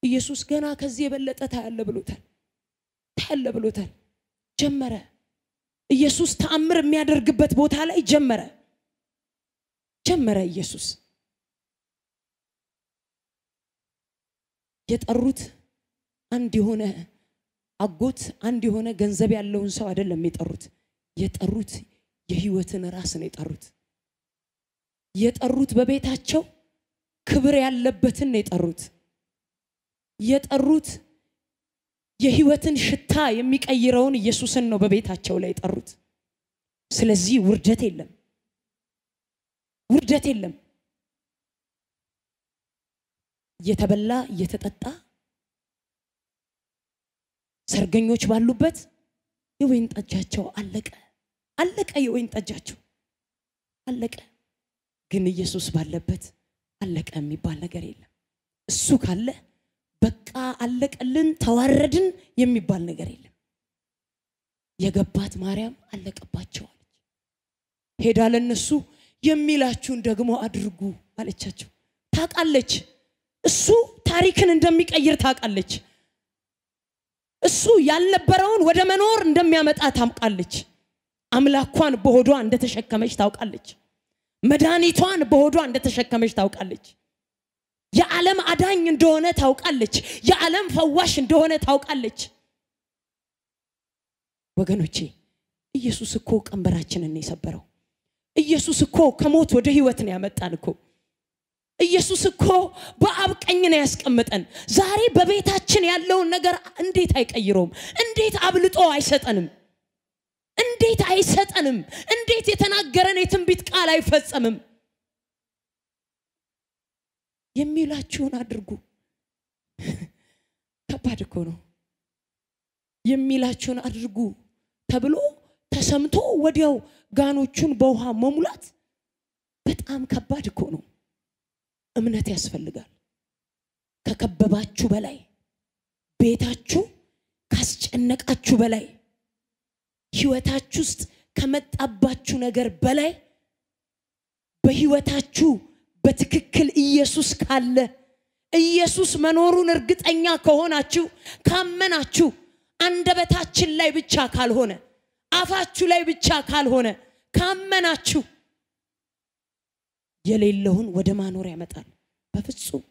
ኢየሱስ ገና ከዚህ የበለጠ ታያለ ብሎታል። ጀመረ። ኢየሱስ ተአምር የሚያደርግበት ቦታ ላይ ጀመረ። ኢየሱስ የጠሩት አንድ የሆነ አጎት አንድ የሆነ ገንዘብ ያለውን ሰው አይደለም የጠሩት የህይወትን ራስ ነው የጠሩት በቤታቸው ክብር ያለበትን ነው የጠሩት የህይወትን ሽታ የሚቀይረውን ኢየሱስን ነው በቤታቸው ላይ የጠሩት። ስለዚህ ውርደት የለም። የተበላ የተጠጣ ሰርገኞች ባሉበት የወይን ጠጃቸው አለቀ የወይን ጠጃቸው አለቀ። ግን ኢየሱስ ባለበት አለቀ የሚባል ነገር የለም። እሱ ካለ በቃ አለቀልን ተዋረድን የሚባል ነገር የለም። የገባት ማርያም አለቀባቸው አለች። ሄዳ ለነሱ የሚላችሁን ደግሞ አድርጉ አለቻቸው። ታውቃለች እሱ ታሪክን እንደሚቀይር ታውቃለች። እሱ ያልነበረውን ወደ መኖር እንደሚያመጣ ታውቃለች። አምላኳን በሆዷ እንደተሸከመች ታውቃለች። መድኃኒቷን በሆዷ እንደተሸከመች ታውቃለች። የዓለም አዳኝ እንደሆነ ታውቃለች። የዓለም ፈዋሽ እንደሆነ ታውቃለች። ወገኖቼ ኢየሱስ እኮ ቀንበራችንን የሰበረው። ኢየሱስ እኮ ከሞት ወደ ሕይወት ነው ያመጣን እኮ። ኢየሱስ እኮ በአብ ቀኝ ነው ያስቀመጠን። ዛሬ በቤታችን ያለውን ነገር እንዴት አይቀይሮም? እንዴት አብልጦ አይሰጠንም? እንዴት አይሰጠንም? እንዴት የተናገረን የትንቢት ቃል አይፈጸምም? የሚላችሁን አድርጉ። ከባድ እኮ ነው። የሚላችሁን አድርጉ ተብሎ ተሰምቶ ወዲያው ጋኖቹን በውሃ መሙላት በጣም ከባድ እኮ ነው። እምነት ያስፈልጋል። ከከበባችሁ በላይ ቤታችሁ ካስጨነቃችሁ በላይ ሕይወታችሁ ውስጥ ከመጣባችሁ ነገር በላይ በሕይወታችሁ በትክክል ኢየሱስ ካለ ኢየሱስ መኖሩን እርግጠኛ ከሆናችሁ ካመናችሁ አንደበታችን ላይ ብቻ ካልሆነ አፋችሁ ላይ ብቻ ካልሆነ ካመናችሁ የሌለውን ወደ ማኖር ያመጣል። በፍጹም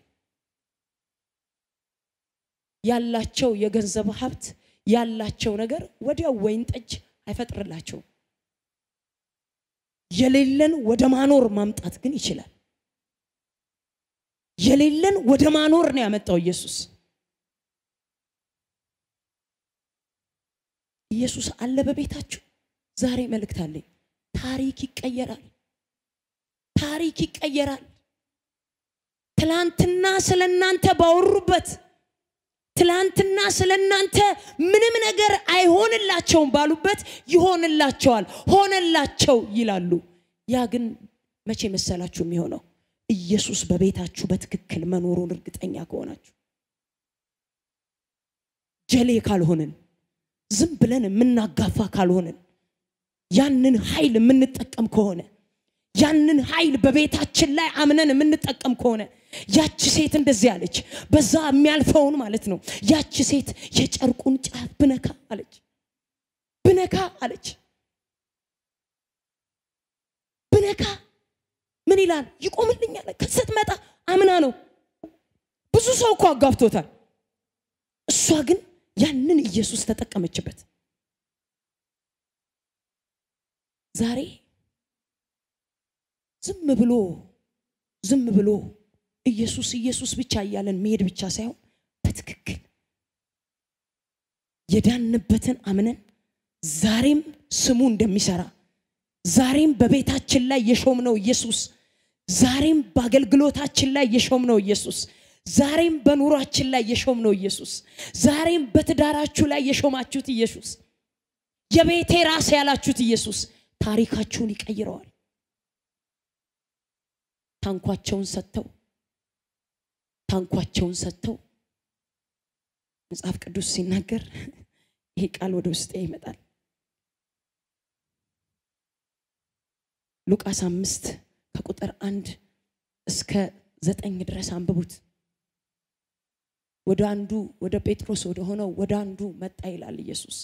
ያላቸው የገንዘብ ሀብት ያላቸው ነገር ወዲያው ወይን ጠጅ አይፈጥርላቸው። የሌለን ወደ ማኖር ማምጣት ግን ይችላል። የሌለን ወደ ማኖር ነው ያመጣው ኢየሱስ። ኢየሱስ አለ በቤታችሁ። ዛሬ መልእክት አለኝ። ታሪክ ይቀየራል። ታሪክ ይቀየራል። ትላንትና ስለናንተ ባወሩበት ትላንትና ስለናንተ ምንም ነገር አይሆንላቸውም ባሉበት ይሆንላቸዋል። ሆነላቸው ይላሉ። ያ ግን መቼ መሰላችሁ የሚሆነው? ኢየሱስ በቤታችሁ በትክክል መኖሩን እርግጠኛ ከሆናችሁ። ጀሌ ካልሆነን ዝም ብለን የምናጋፋ ካልሆነን ያንን ኃይል የምንጠቀም ከሆነ ያንን ኃይል በቤታችን ላይ አምነን የምንጠቀም ከሆነ ያቺ ሴት እንደዚህ አለች። በዛ የሚያልፈውን ማለት ነው። ያቺ ሴት የጨርቁን ጫፍ ብነካ አለች። ብነካ አለች። ብነካ ምን ይላል? ይቆምልኛል። ከስትመጣ አምና ነው። ብዙ ሰው እኮ አጋፍቶታል። እሷ ግን ያንን ኢየሱስ ተጠቀመችበት። ዛሬ ዝም ብሎ ኢየሱስ ብቻ እያለን መሄድ ብቻ ሳይሆን በትክክል የዳንበትን አምነን ዛሬም ስሙ እንደሚሰራ ዛሬም በቤታችን ላይ የሾምነው ኢየሱስ ዛሬም በአገልግሎታችን ላይ የሾምነው ኢየሱስ ዛሬም በኑሯችን ላይ የሾምነው ኢየሱስ ዛሬም በትዳራችሁ ላይ የሾማችሁት ኢየሱስ የቤቴ ራስ ያላችሁት ኢየሱስ ታሪካችሁን ይቀይረዋል። ታንኳቸውን ሰጥተው መጽሐፍ ቅዱስ ሲናገር ይሄ ቃል ወደ ውስጤ ይመጣል። ሉቃስ 5 ከቁጥር 1 እስከ 9 ድረስ አንብቡት። ወደ ጴጥሮስ ወደ ሆነው ወደ አንዱ መጣ ይላል ኢየሱስ።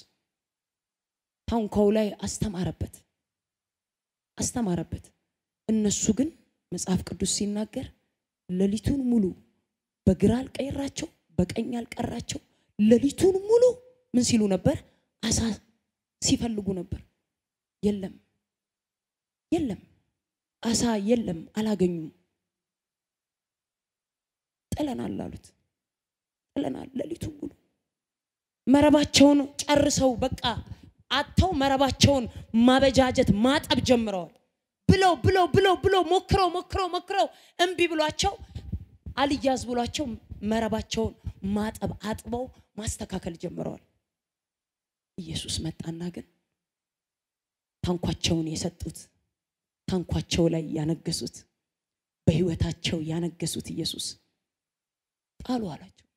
ታንኳው ላይ አስተማረበት። እነሱ ግን መጽሐፍ ቅዱስ ሲናገር ሌሊቱን ሙሉ በግራ አልቀራቸው በቀኝ አልቀራቸው ሌሊቱን ሙሉ ምን ሲሉ ነበር? አሳ ሲፈልጉ ነበር። የለም አሳ የለም፣ አላገኙም። ጥለናል አሉት። ጥለናል ሌሊቱን ሙሉ መረባቸውን ጨርሰው በቃ አጥተው መረባቸውን ማበጃጀት ማጠብ ጀምረዋል። ብለው ሞክረው እንቢ ብሏቸው አልያዝ ብሏቸው መረባቸውን ማጠብ አጥበው ማስተካከል ጀምረዋል። ኢየሱስ መጣና ግን ታንኳቸውን የሰጡት ታንኳቸው ላይ ያነገሱት በህይወታቸው ያነገሱት ኢየሱስ ጣሉ አላቸው።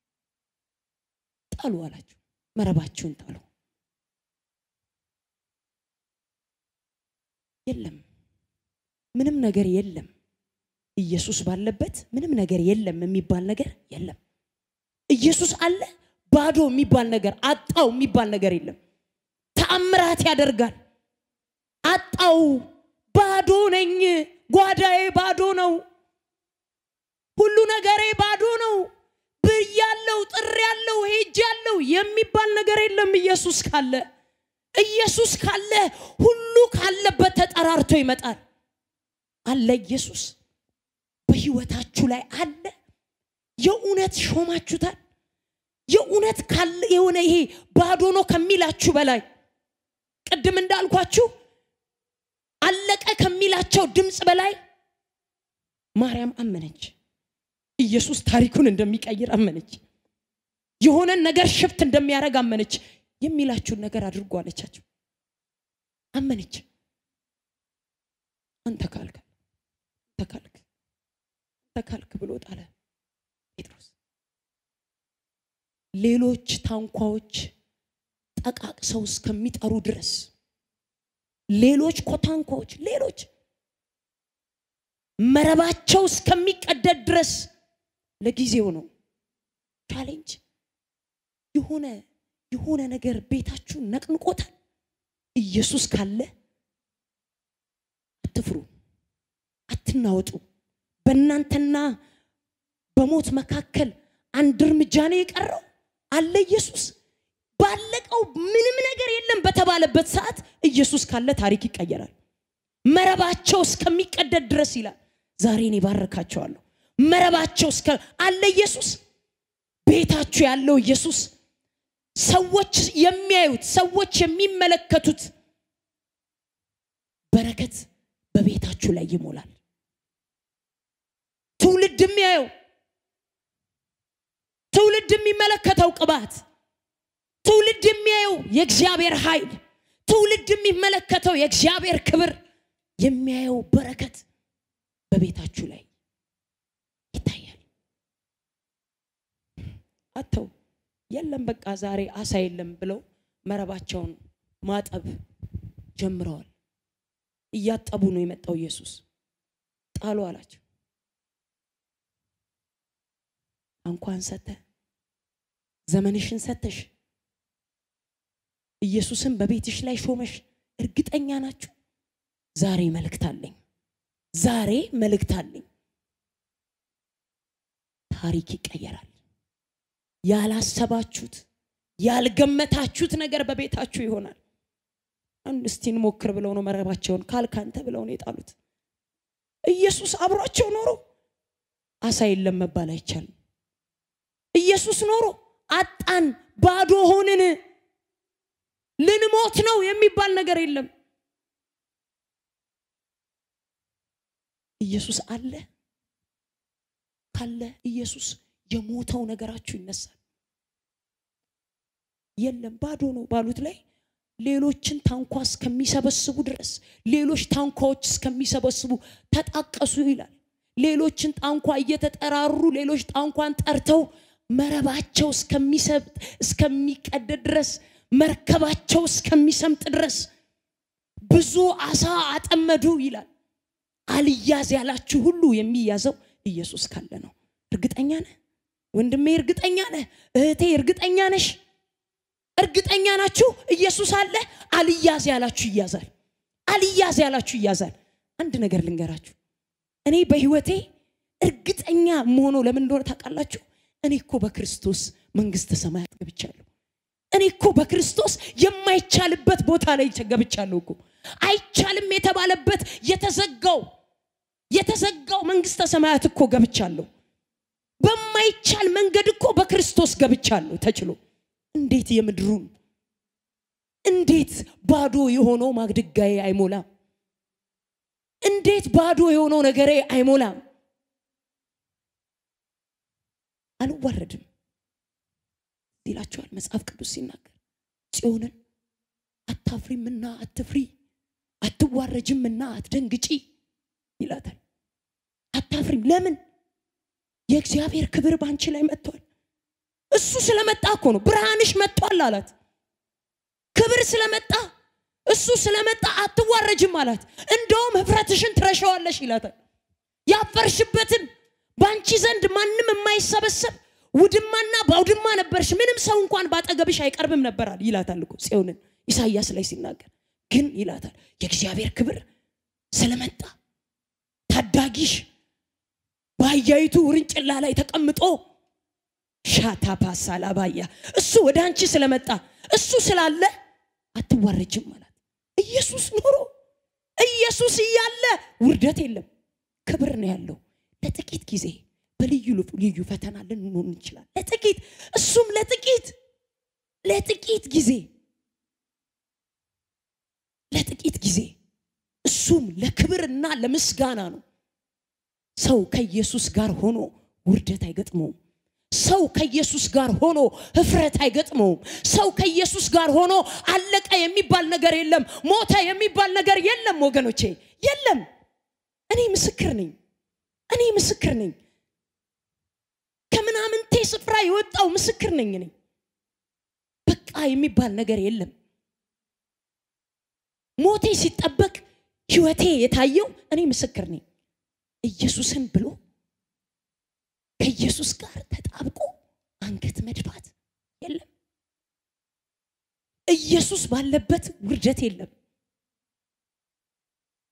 ጣሉ አላችሁ መረባችሁን ጣሉ የለም ምንም ነገር የለም ኢየሱስ ባለበት ምንም ነገር የለም የሚባል ነገር የለም ኢየሱስ አለ ባዶ የሚባል ነገር አጣው የሚባል ነገር የለም ተአምራት ያደርጋል አጣው ባዶ ነኝ ጓዳዬ ባዶ ነው ሁሉ ነገሬ ባዶ ነው ብያለው ጥሪያለው ሄጃለው የሚባል ነገር የለም ኢየሱስ ካለ ሁሉ ካለበት ተጠራርቶ ይመጣል አለ ኢየሱስ በህይወታችሁ ላይ አለ የኡነት ሾማችሁታል የኡነት ካለ የሆነ ይሄ ባዶ ነው ከሚላችሁ በላይ ቀድም እንዳልኳችሁ አለቀ ከሚላቸው ድምጽ በላይ ማርያም አመነች ኢየሱስ ታሪኩን እንደሚቀይር አመነች የሆነ ነገር ሽፍት እንደሚያረግ አመነች የሚላችሁ ነገር አድርጎ አለቻቸው አመነች አንተ ካልክ ብሎ ጣለ ጴጥሮስ ሌሎች ታንኳዎች ጠቃቅሰው እስከሚጠሩ ድረስ ሌሎች ኮታንኳዎች ሌሎች መረባቸው እስከሚቀደድ ድረስ ለጊዜው ነው ቻሌንጅ የሆነ ነገር ቤታችሁ ነቅንቆታል ኢየሱስ ካለ አትፍሩ አትናወጡ በእናንተና በሞት መካከል አንድ እርምጃ ነው የቀረው አለ ኢየሱስ ባለቀው ምንም ነገር የለም በተባለበት ሰዓት ኢየሱስ ካለ ታሪክ ይቀየራል መረባቸው እስከሚቀደድ ድረስ ይላል ዛሬ እኔ ባረካቸዋለሁ መረባቸው እስከ አለ ኢየሱስ ቤታችሁ ያለው ኢየሱስ ሰዎች የሚያዩት ሰዎች የሚመለከቱት በረከት በቤታችሁ ላይ ይሞላል ትውልድ የሚያየው ትውልድ የሚመለከተው ቅባት ትውልድ የሚያየው የእግዚአብሔር ኃይል ትውልድ የሚመለከተው የእግዚአብሔር ክብር የሚያየው በረከት በቤታችሁ ላይ ይታያል አተው የለም በቃ ዛሬ አሳ የለም ብለው መረባቸውን ማጠብ ጀምረዋል እያጠቡ ነው የመጣው ኢየሱስ ጣሉ አላቸው እንኳን ሰተ ዘመንሽን ሰተሽ ኢየሱስን በቤትሽ ላይ ሾመሽ እርግጠኛ ናችሁ ዛሬ መልእክት አለኝ ታሪክ ይቀየራል ያላሰባችሁት ያልገመታችሁት ነገር በቤታችሁ ይሆናል አንስቲን ሞክር ብለው ነው መረባቸውን ካልካንተ ብለው ነው የጣሉት ኢየሱስ አብሯቸው ኖሮ አሳ የለም መባል አይቻልም ኢየሱስ ኖሮ አጣን ባዶ ሆነን ልንሞት ነው የሚባል ነገር የለም ኢየሱስ አለ ካለ ኢየሱስ የሞተው ነገራችሁ ይነሳል የለም ባዶ ነው ባሉት ላይ ሌሎችን ታንኳ እስከሚሰበስቡ ድረስ ሌሎች ታንኳዎች እስከሚሰበስቡ ተጣቀሱ ይላል ሌሎችን ታንኳ እየተጠራሩ ሌሎች ታንኳን ጠርተው መረባቸው እስከሚቀደድ ድረስ መርከባቸው እስከሚሰምጥ ድረስ ብዙ አሳ አጠመዱ ይላል አልያዝ ያላችሁ ሁሉ የሚያዘው ኢየሱስ ካለ ነው እርግጠኛ ነህ ወንድሜ እርግጠኛ ነህ እህቴ እርግጠኛ ነሽ እርግጠኛ ናችሁ ኢየሱስ አለ አልያዝ ያላችሁ ይያዛል አንድ ነገር ልንገራችሁ እኔ በህይወቴ እርግጠኛ መሆነው ለምን እንደሆነ ታውቃላችሁ እኔ እኮ በክርስቶስ መንግስተ ሰማያት ገብቻለሁ እኔ እኮ በክርስቶስ የማይቻልበት ቦታ ላይ ገብቻለሁ እኮ አይቻልም የተባለበት የተዘጋው መንግስተ ሰማያት እኮ ገብቻለሁ በማይቻል መንገድ እኮ በክርስቶስ ገብቻለሁ ተችሎ እንዴት የምድሩን እንዴት ባዶ የሆነው ማግደጋዬ አይሞላም እንዴት ባዶ የሆነው ነገሬ አይሞላም አልወረድም ይላችኋል መጽሐፍ ቅዱስ ሲናገር ጽዮንን አታፍሪምና አትፍሪ አትዋረጅምና አትደንግጪ ይላታል አታፍሪም ለምን የእግዚአብሔር ክብር ባንቺ ላይ መጥቷል እሱ ስለመጣ እኮ ነው ብርሃንሽ መጥቷል አላት ክብር ስለመጣ እሱ ስለመጣ አትዋረጅም አላት እንደውም ህፍረትሽን ትረሻዋለሽ ይላታል ያፈርሽበትን ባንቺ ዘንድ ማንንም የማይሰበሰብ ውድማና ባውድማ ነበርሽ ምንም ሰው እንኳን ባጠገብሽ አይቀርብም ነበራል ይላታል እኮ ጽዮንን ኢሳይያስ ላይ ሲናገር ግን ይላታል የእግዚአብሔር ክብር ስለመጣ ታዳጊሽ ባያይቱ ውርንጭላ ላይ ተቀምጦ ሻታ ፓሳላባያ እሱ ወዳንቺ ስለመጣ እሱ ስላለ አትዋረጅም ማለት ኢየሱስ ኖሮ ኢየሱስ ይያለ ውርደት የለም ክብር ነው ያለው ለጥቂት ጊዜ በልዩ ፈተና ልንሆን እንችላለን ለጥቂት እሱም ለጥቂት ጊዜ እሱም ለክብርና ለምስጋና ነው ሰው ከኢየሱስ ጋር ሆኖ ውርደት አይገጥመውም ሰው ከኢየሱስ ጋር ሆኖ ህፍረት አይገጥመውም ሰው ከኢየሱስ ጋር ሆኖ አለቀ የሚባል ነገር የለም ሞተ የሚባል ነገር የለም ወገኖቼ የለም እኔ ምስክር ነኝ ከምናምንቴ ስፍራ የወጣው ምስክር ነኝ እኔ በቃ የሚባል ነገር የለም ሞቴ ሲጠበቅ ህይወቴ የታየው እኔ ምስክር ነኝ ኢየሱስን ብሎ ከኢየሱስ ጋር ተጣብቆ አንገት መድፋት የለም ኢየሱስ ባለበት ውርደት የለም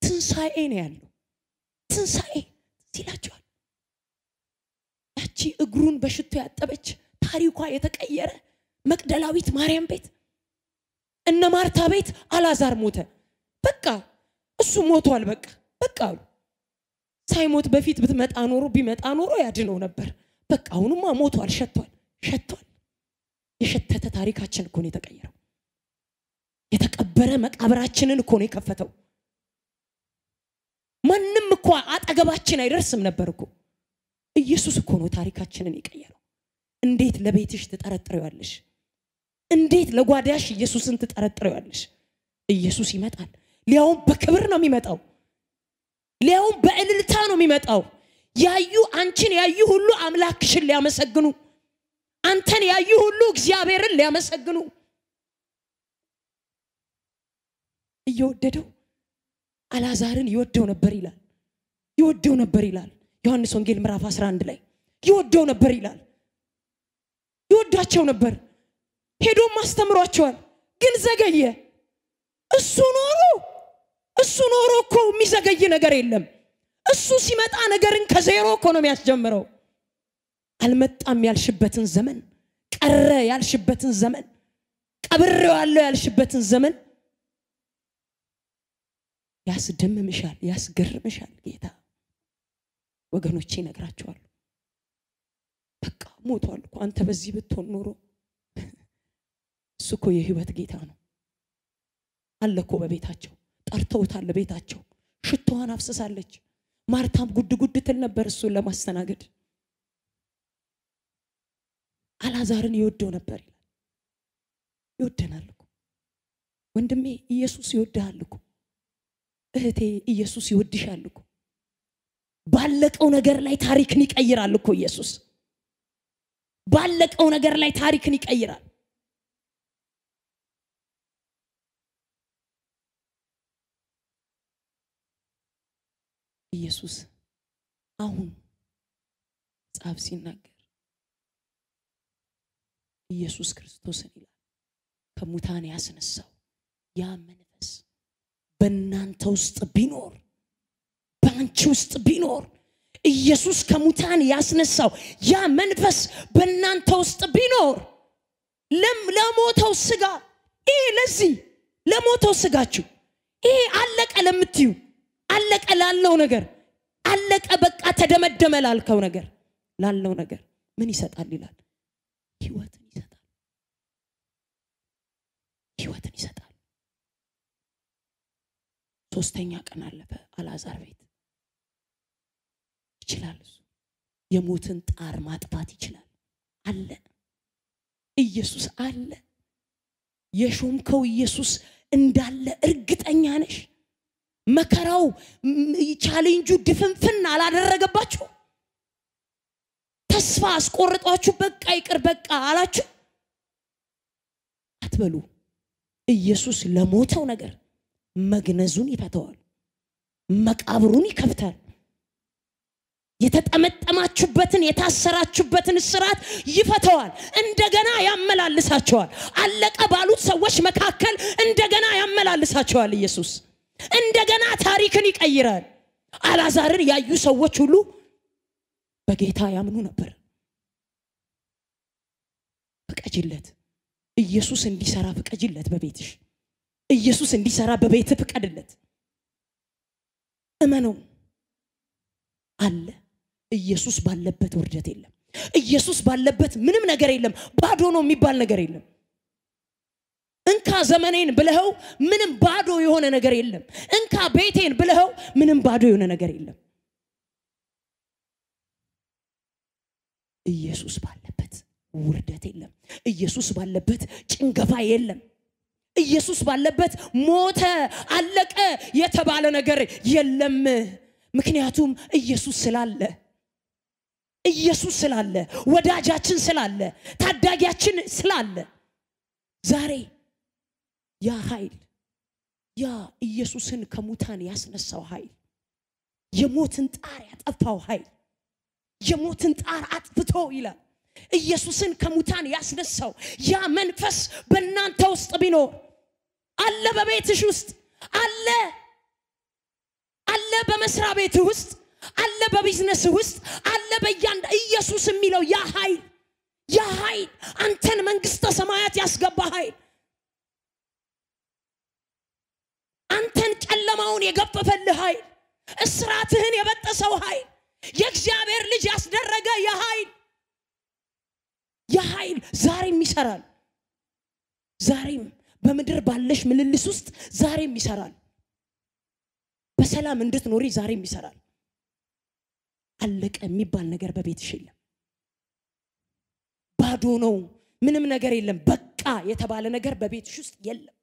ትንሳኤ ነው ያለው ትንሳኤ ሲላቸዋል ያቺ እግሩን በሽቶ ያጠበች ታሪኳ የተቀየረ መቅደላዊት ማርያም ቤት እነ ማርታ ቤት አላዛር ሞተ በቃ እሱ ሞቷል በቃ ሳይሞት በፊት ብትመጣ ኖሮ ቢመጣ ኖሮ ያድነው ነበር በቃ አሁንማ ሞቷል ሸቷል የሸተተ ታሪካችን እኮ ነው የተቀየረው የተቀበረ መቃብራችንን እኮ ነው የከፈተው ማንንም እኮ አጠገባችን አይደርስም ነበር እኮ ኢየሱስ እኮ ነው ታሪካችንን የቀየረው እንዴት ለቤትሽ ተጠረጥሪዋለሽ እንዴት ለጓዳሽ ኢየሱስን ተጠረጥሪዋለሽ ኢየሱስ ይመጣል ሊያው በክብር ነው የሚመጣው ሊያው በእልልታ ነው የሚመጣው ያዩ አንቺን ያዩ ሁሉ አምላክሽን ሊያመሰግኑ አንተን ያዩ ሁሉ እግዚአብሔርን ሊያመሰግኑ እየወደደው አላዛርን ይወደው ነበር ይላል ዮሐንስ ወንጌል ምዕራፍ 11 ላይ ይወደው ነበር ይላል ይወዳቸው ነበር ሄዶ ማስተምሯቸዋል ግን ዘገየ እሱ ኖሮ እኮ የሚዘገይ ነገር የለም እሱ ሲመጣ ነገርን ከዜሮ እኮ ነው የሚያስጀምረው አልመጣም ያልሽበትን ዘመን ቀረ ያልሽበትን ዘመን ቀብሬዋለሁ ያልሽበትን ዘመን ያስደምምሻል ያስገርምሻል ጌታ ወገኖቼ ነግራቸዋል በቃ ሞቷል እኮ አንተ በዚህ ብትሆን ኖሮ እሱ እኮ የህይወት ጌታ ነው አለኮ በቤታቸው ጠርተውታል ለቤታቸው ሽቶዋን አፍስሳለች ማርታም ጉድ ትል ነበር እሱን ለማስተናገድ አላዛርን ይወደው ነበር ይወደናል እኮ ወንድሜ ኢየሱስ ይወድሃል እኮ እህቴ ኢየሱስ ይወድሻል እኮ ባለቀው ነገር ላይ ታሪክን ይቀይራል እኮ ኢየሱስ ባለቀው ነገር ላይ ታሪክን ይቀይራል ኢየሱስ አሁን ጻፍ ሲናገር ኢየሱስ ክርስቶስን ይላል ከሙታን ያስነሳው ያ መንፈስ በእናንተ ውስጥ ቢኖር ባንቺ ውስጥ ቢኖር ኢየሱስ ከሙታን ያስነሳው ያ መንፈስ በእናንተ ውስጥ ቢኖር ለሞተው ስጋ ለዚህ ለሞተው ስጋችሁ አለቀ ለምትዩ አለቀ ላለው ነገር አለቀ በቃ ተደመደመ ላልከው ነገር ላለው ነገር ምን ይሰጣል ይላል ህይወትን ይሰጣል ሶስተኛ ቀን አለፈ አላዛር ቤት ይችላል የሞትን ጣር ማጥፋት ይችላል አለ ኢየሱስ አለ የሾምከው ኢየሱስ እንዳለ እርግጠኛ ነሽ መከራው ቻሌንጁ ድፍንፍን አላደረገባችሁ ተስፋ አስቆርጧችሁ በቃ ይቅር በቃ አላችሁ አትበሉ። ኢየሱስ ለሞተው ነገር መግነዙን ይፈታዋል፣ መቃብሩን ይከፍታል። የተጠመጠማችሁበትን የታሰራችሁበትን እስራት ይፈታዋል፣ እንደገና ያመላልሳቸዋል። አለቀ ባሉት ሰዎች መካከል እንደገና ያመላልሳቸዋል። ኢየሱስ እንደገና ታሪክን ይቀይራል። አልዓዛርን ያዩ ሰዎች ሁሉ በጌታ ያምኑ ነበር። ፍቀጂለት፣ ኢየሱስ እንዲሰራ ፍቀጂለት። በቤትሽ ኢየሱስ እንዲሰራ በቤት ፍቀድለት። እመነው አለ። ኢየሱስ ባለበት ውርደት የለም። ኢየሱስ ባለበት ምንም ነገር የለም። ባዶ ነው የሚባል ነገር የለም። እንካ ዘመኔን ብለኸው ምንም ባዶ የሆነ ነገር የለም። እንካ ቤቴን ብለኸው ምንም ባዶ የሆነ ነገር የለም። ኢየሱስ ባለበት ውርደት የለም። ኢየሱስ ባለበት ጭንገፋ የለም። ኢየሱስ ባለበት ሞተ አለቀ የተባለ ነገር የለም። ምክንያቱም ኢየሱስ ስላለ፣ ኢየሱስ ስላለ፣ ወዳጃችን ስላለ፣ ታዳጊያችን ስላለ ዛሬ ያ ኃይል ያ ኢየሱስን ከሙታን ያስነሳው ኃይል የሞትን ጣር ያጠፋው ኃይል የሞትን ጣር አጥፍቶ ይላል ኢየሱስን ከሙታን ያስነሳው ያ መንፈስ በእናንተ ውስጥ ቢኖር አለ፣ በቤትሽ ውስጥ አለ፣ አለ በመስሪያ ቤት ውስጥ አለ፣ በቢዝነስ ውስጥ አለ። በእያንዳ ኢየሱስ የሚለው ያ ኃይል አንተን መንግስተ ሰማያት ያስገባ ኃይል፣ አንተን ጨለማውን የገፈፈልህ ኃይል፣ እስራትህን የበጠሰው ኃይል፣ የእግዚአብሔር ልጅ ያስደረገ ያ ኃይል ዛሬም ይሰራል። ዛሬም በምድር ባለሽ ምልልስ ውስጥ ዛሬም ይሰራል። በሰላም እንድትኖሪ ዛሬም ይሰራል። አለቀ የሚባል ነገር በቤትሽ የለም። ባዶ ነው ምንም ነገር የለም በቃ የተባለ ነገር በቤትሽ ውስጥ የለም።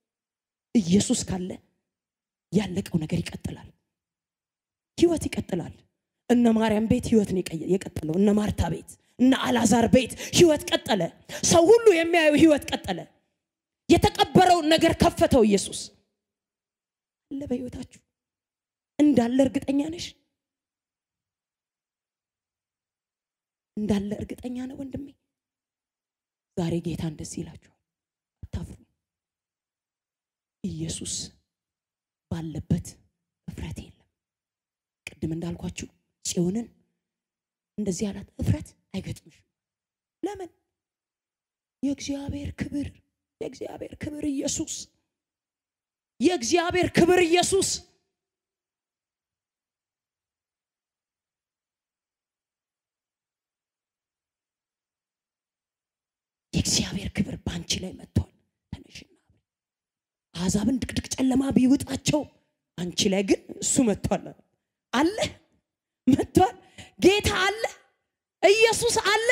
ኢየሱስ ካለ ያለቀው ነገር ይቀጥላል። ህይወት ይቀጥላል። እነ ማርያም ቤት ህይወት ነው የቀጠለው። እነ ማርታ ቤት፣ እነ አልዓዛር ቤት ህይወት ቀጠለ። ሰው ሁሉ የሚያየው ህይወት ቀጠለ። የተቀበረውን ነገር ከፈተው ኢየሱስ። አለ በህይወታችሁ እንዳለ እርግጠኛ ነሽ? እንዳለ እርግጠኛ ነው ወንድሜ? ዛሬ ጌታ እንደዚህ ይላችኋል፣ አታፍሩ። ኢየሱስ ባለበት እፍረት የለም። ቅድም እንዳልኳችሁ ጽዮንን እንደዚህ አላት፣ እፍረት አይገጥምሽ። ለምን? የእግዚአብሔር ክብር ኢየሱስ፣ የእግዚአብሔር ክብር ኢየሱስ የእግዚአብሔር ክብር ባንቺ ላይ መጥቷል። ተነሽና አሕዛብን ድቅድቅ ጨለማ ቢውጣቸው አንቺ ላይ ግን እሱ መጥቷል። አለ መጥቷል። ጌታ አለ፣ ኢየሱስ አለ።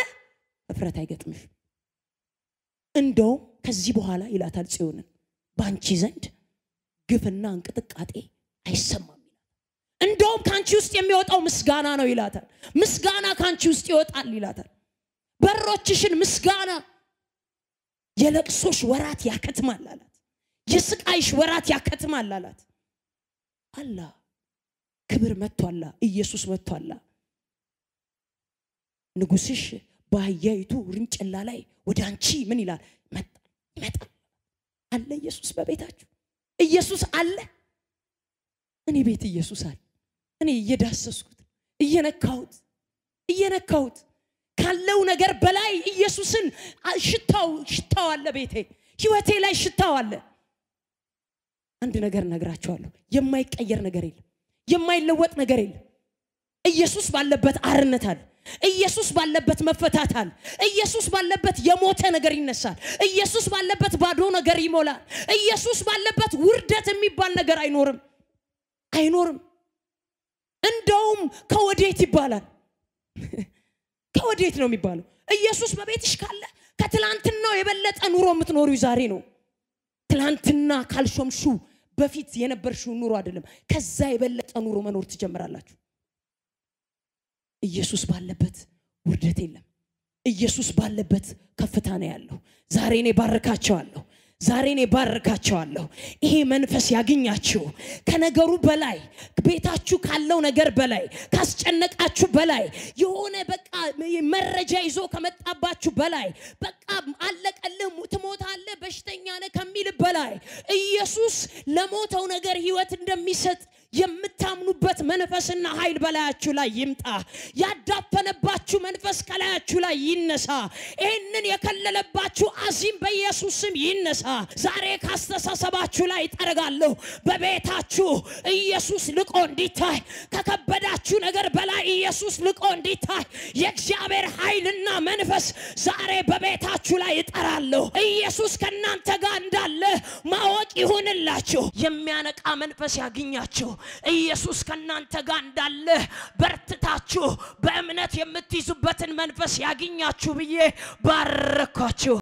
እፍረት አይገጥምሽ። እንደውም ከዚህ በኋላ ይላታል ጽዮንን ባንቺ ዘንድ ግፍና እንቅጥቃጤ አይሰማም ይላል። እንደውም ካንቺ ውስጥ የሚወጣው ምስጋና ነው ይላታል። ምስጋና ካንቺ ውስጥ ይወጣል ይላታል። በሮችሽን ምስጋና የለቅሶሽ ወራት ያከትማል አላት። የስቃይሽ ወራት ያከትማል አላት። አላ ክብር መጥቷል፣ ኢየሱስ መጥቷል። ንጉስሽ ባያይቱ ርንጭላ ላይ ወደ አንቺ ምን ይላል? መጣ አለ። ኢየሱስ በቤታችሁ ኢየሱስ አለ። እኔ ቤት ኢየሱስ አለ። እኔ እየዳሰስኩት እየነካሁት ካለው ነገር በላይ ኢየሱስን ሽታው አለ። ቤቴ ህይወቴ ላይ ሽታው አለ። አንድ ነገር ነግራችኋለሁ፣ የማይቀየር ነገር የለም፣ የማይለወጥ ነገር የለም። ኢየሱስ ባለበት አርነት አለ። ኢየሱስ ባለበት መፈታት አለ። ኢየሱስ ባለበት የሞተ ነገር ይነሳል። ኢየሱስ ባለበት ባዶ ነገር ይሞላል። ኢየሱስ ባለበት ውርደት የሚባል ነገር አይኖርም። እንደውም ከወዴት ይባላል? ከወዴት ነው የሚባለው? ኢየሱስ በቤትሽ ካለ ከትላንትናው የበለጠ ኑሮ የምትኖሪው ዛሬ ነው። ትላንትና ካልሾምሹ በፊት የነበርሽው ኑሮ አይደለም፣ ከዛ የበለጠ ኑሮ መኖር ትጀምራላችሁ። ኢየሱስ ባለበት ውርደት የለም። ኢየሱስ ባለበት ከፍታ ነው ያለው ዛሬ እኔ ባርካቸዋለሁ ዛሬ እኔ ባርካቸዋለሁ ይሄ መንፈስ ያገኛችሁ ከነገሩ በላይ ቤታችሁ ካለው ነገር በላይ ካስጨነቃችሁ በላይ የሆነ በቃ መረጃ ይዞ ከመጣባችሁ በላይ በቃ አለቀልህ ትሞታለህ በሽተኛ ነህ ከሚል በላይ ኢየሱስ ለሞተው ነገር ህይወት እንደሚሰጥ የምታምኑበት መንፈስና ኃይል በላያችሁ ላይ ይምጣ ያዳፈነባችሁ መንፈስ ከላያችሁ ላይ ይነሳ ይሄንን የከለለባችሁ አዚም በኢየሱስ ስም ይነሳ ዛሬ ካስተሳሰባችሁ ላይ ጠርጋለሁ በቤታችሁ ኢየሱስ ልቆ እንዲታይ ከከበዳችሁ ነገር በላይ ኢየሱስ ልቆ እንዲታይ የእግዚአብሔር ኃይልና መንፈስ ዛሬ በቤታችሁ ላይ ይጠራለሁ ኢየሱስ ከናንተ ጋር እንዳለ ማወቅ ይሁንላችሁ የሚያነቃ መንፈስ ያገኛችሁ ኢየሱስ ከናንተ ጋር እንዳለ በርትታችሁ በእምነት የምትይዙበትን መንፈስ ያገኛችሁ ብዬ ባረካችሁ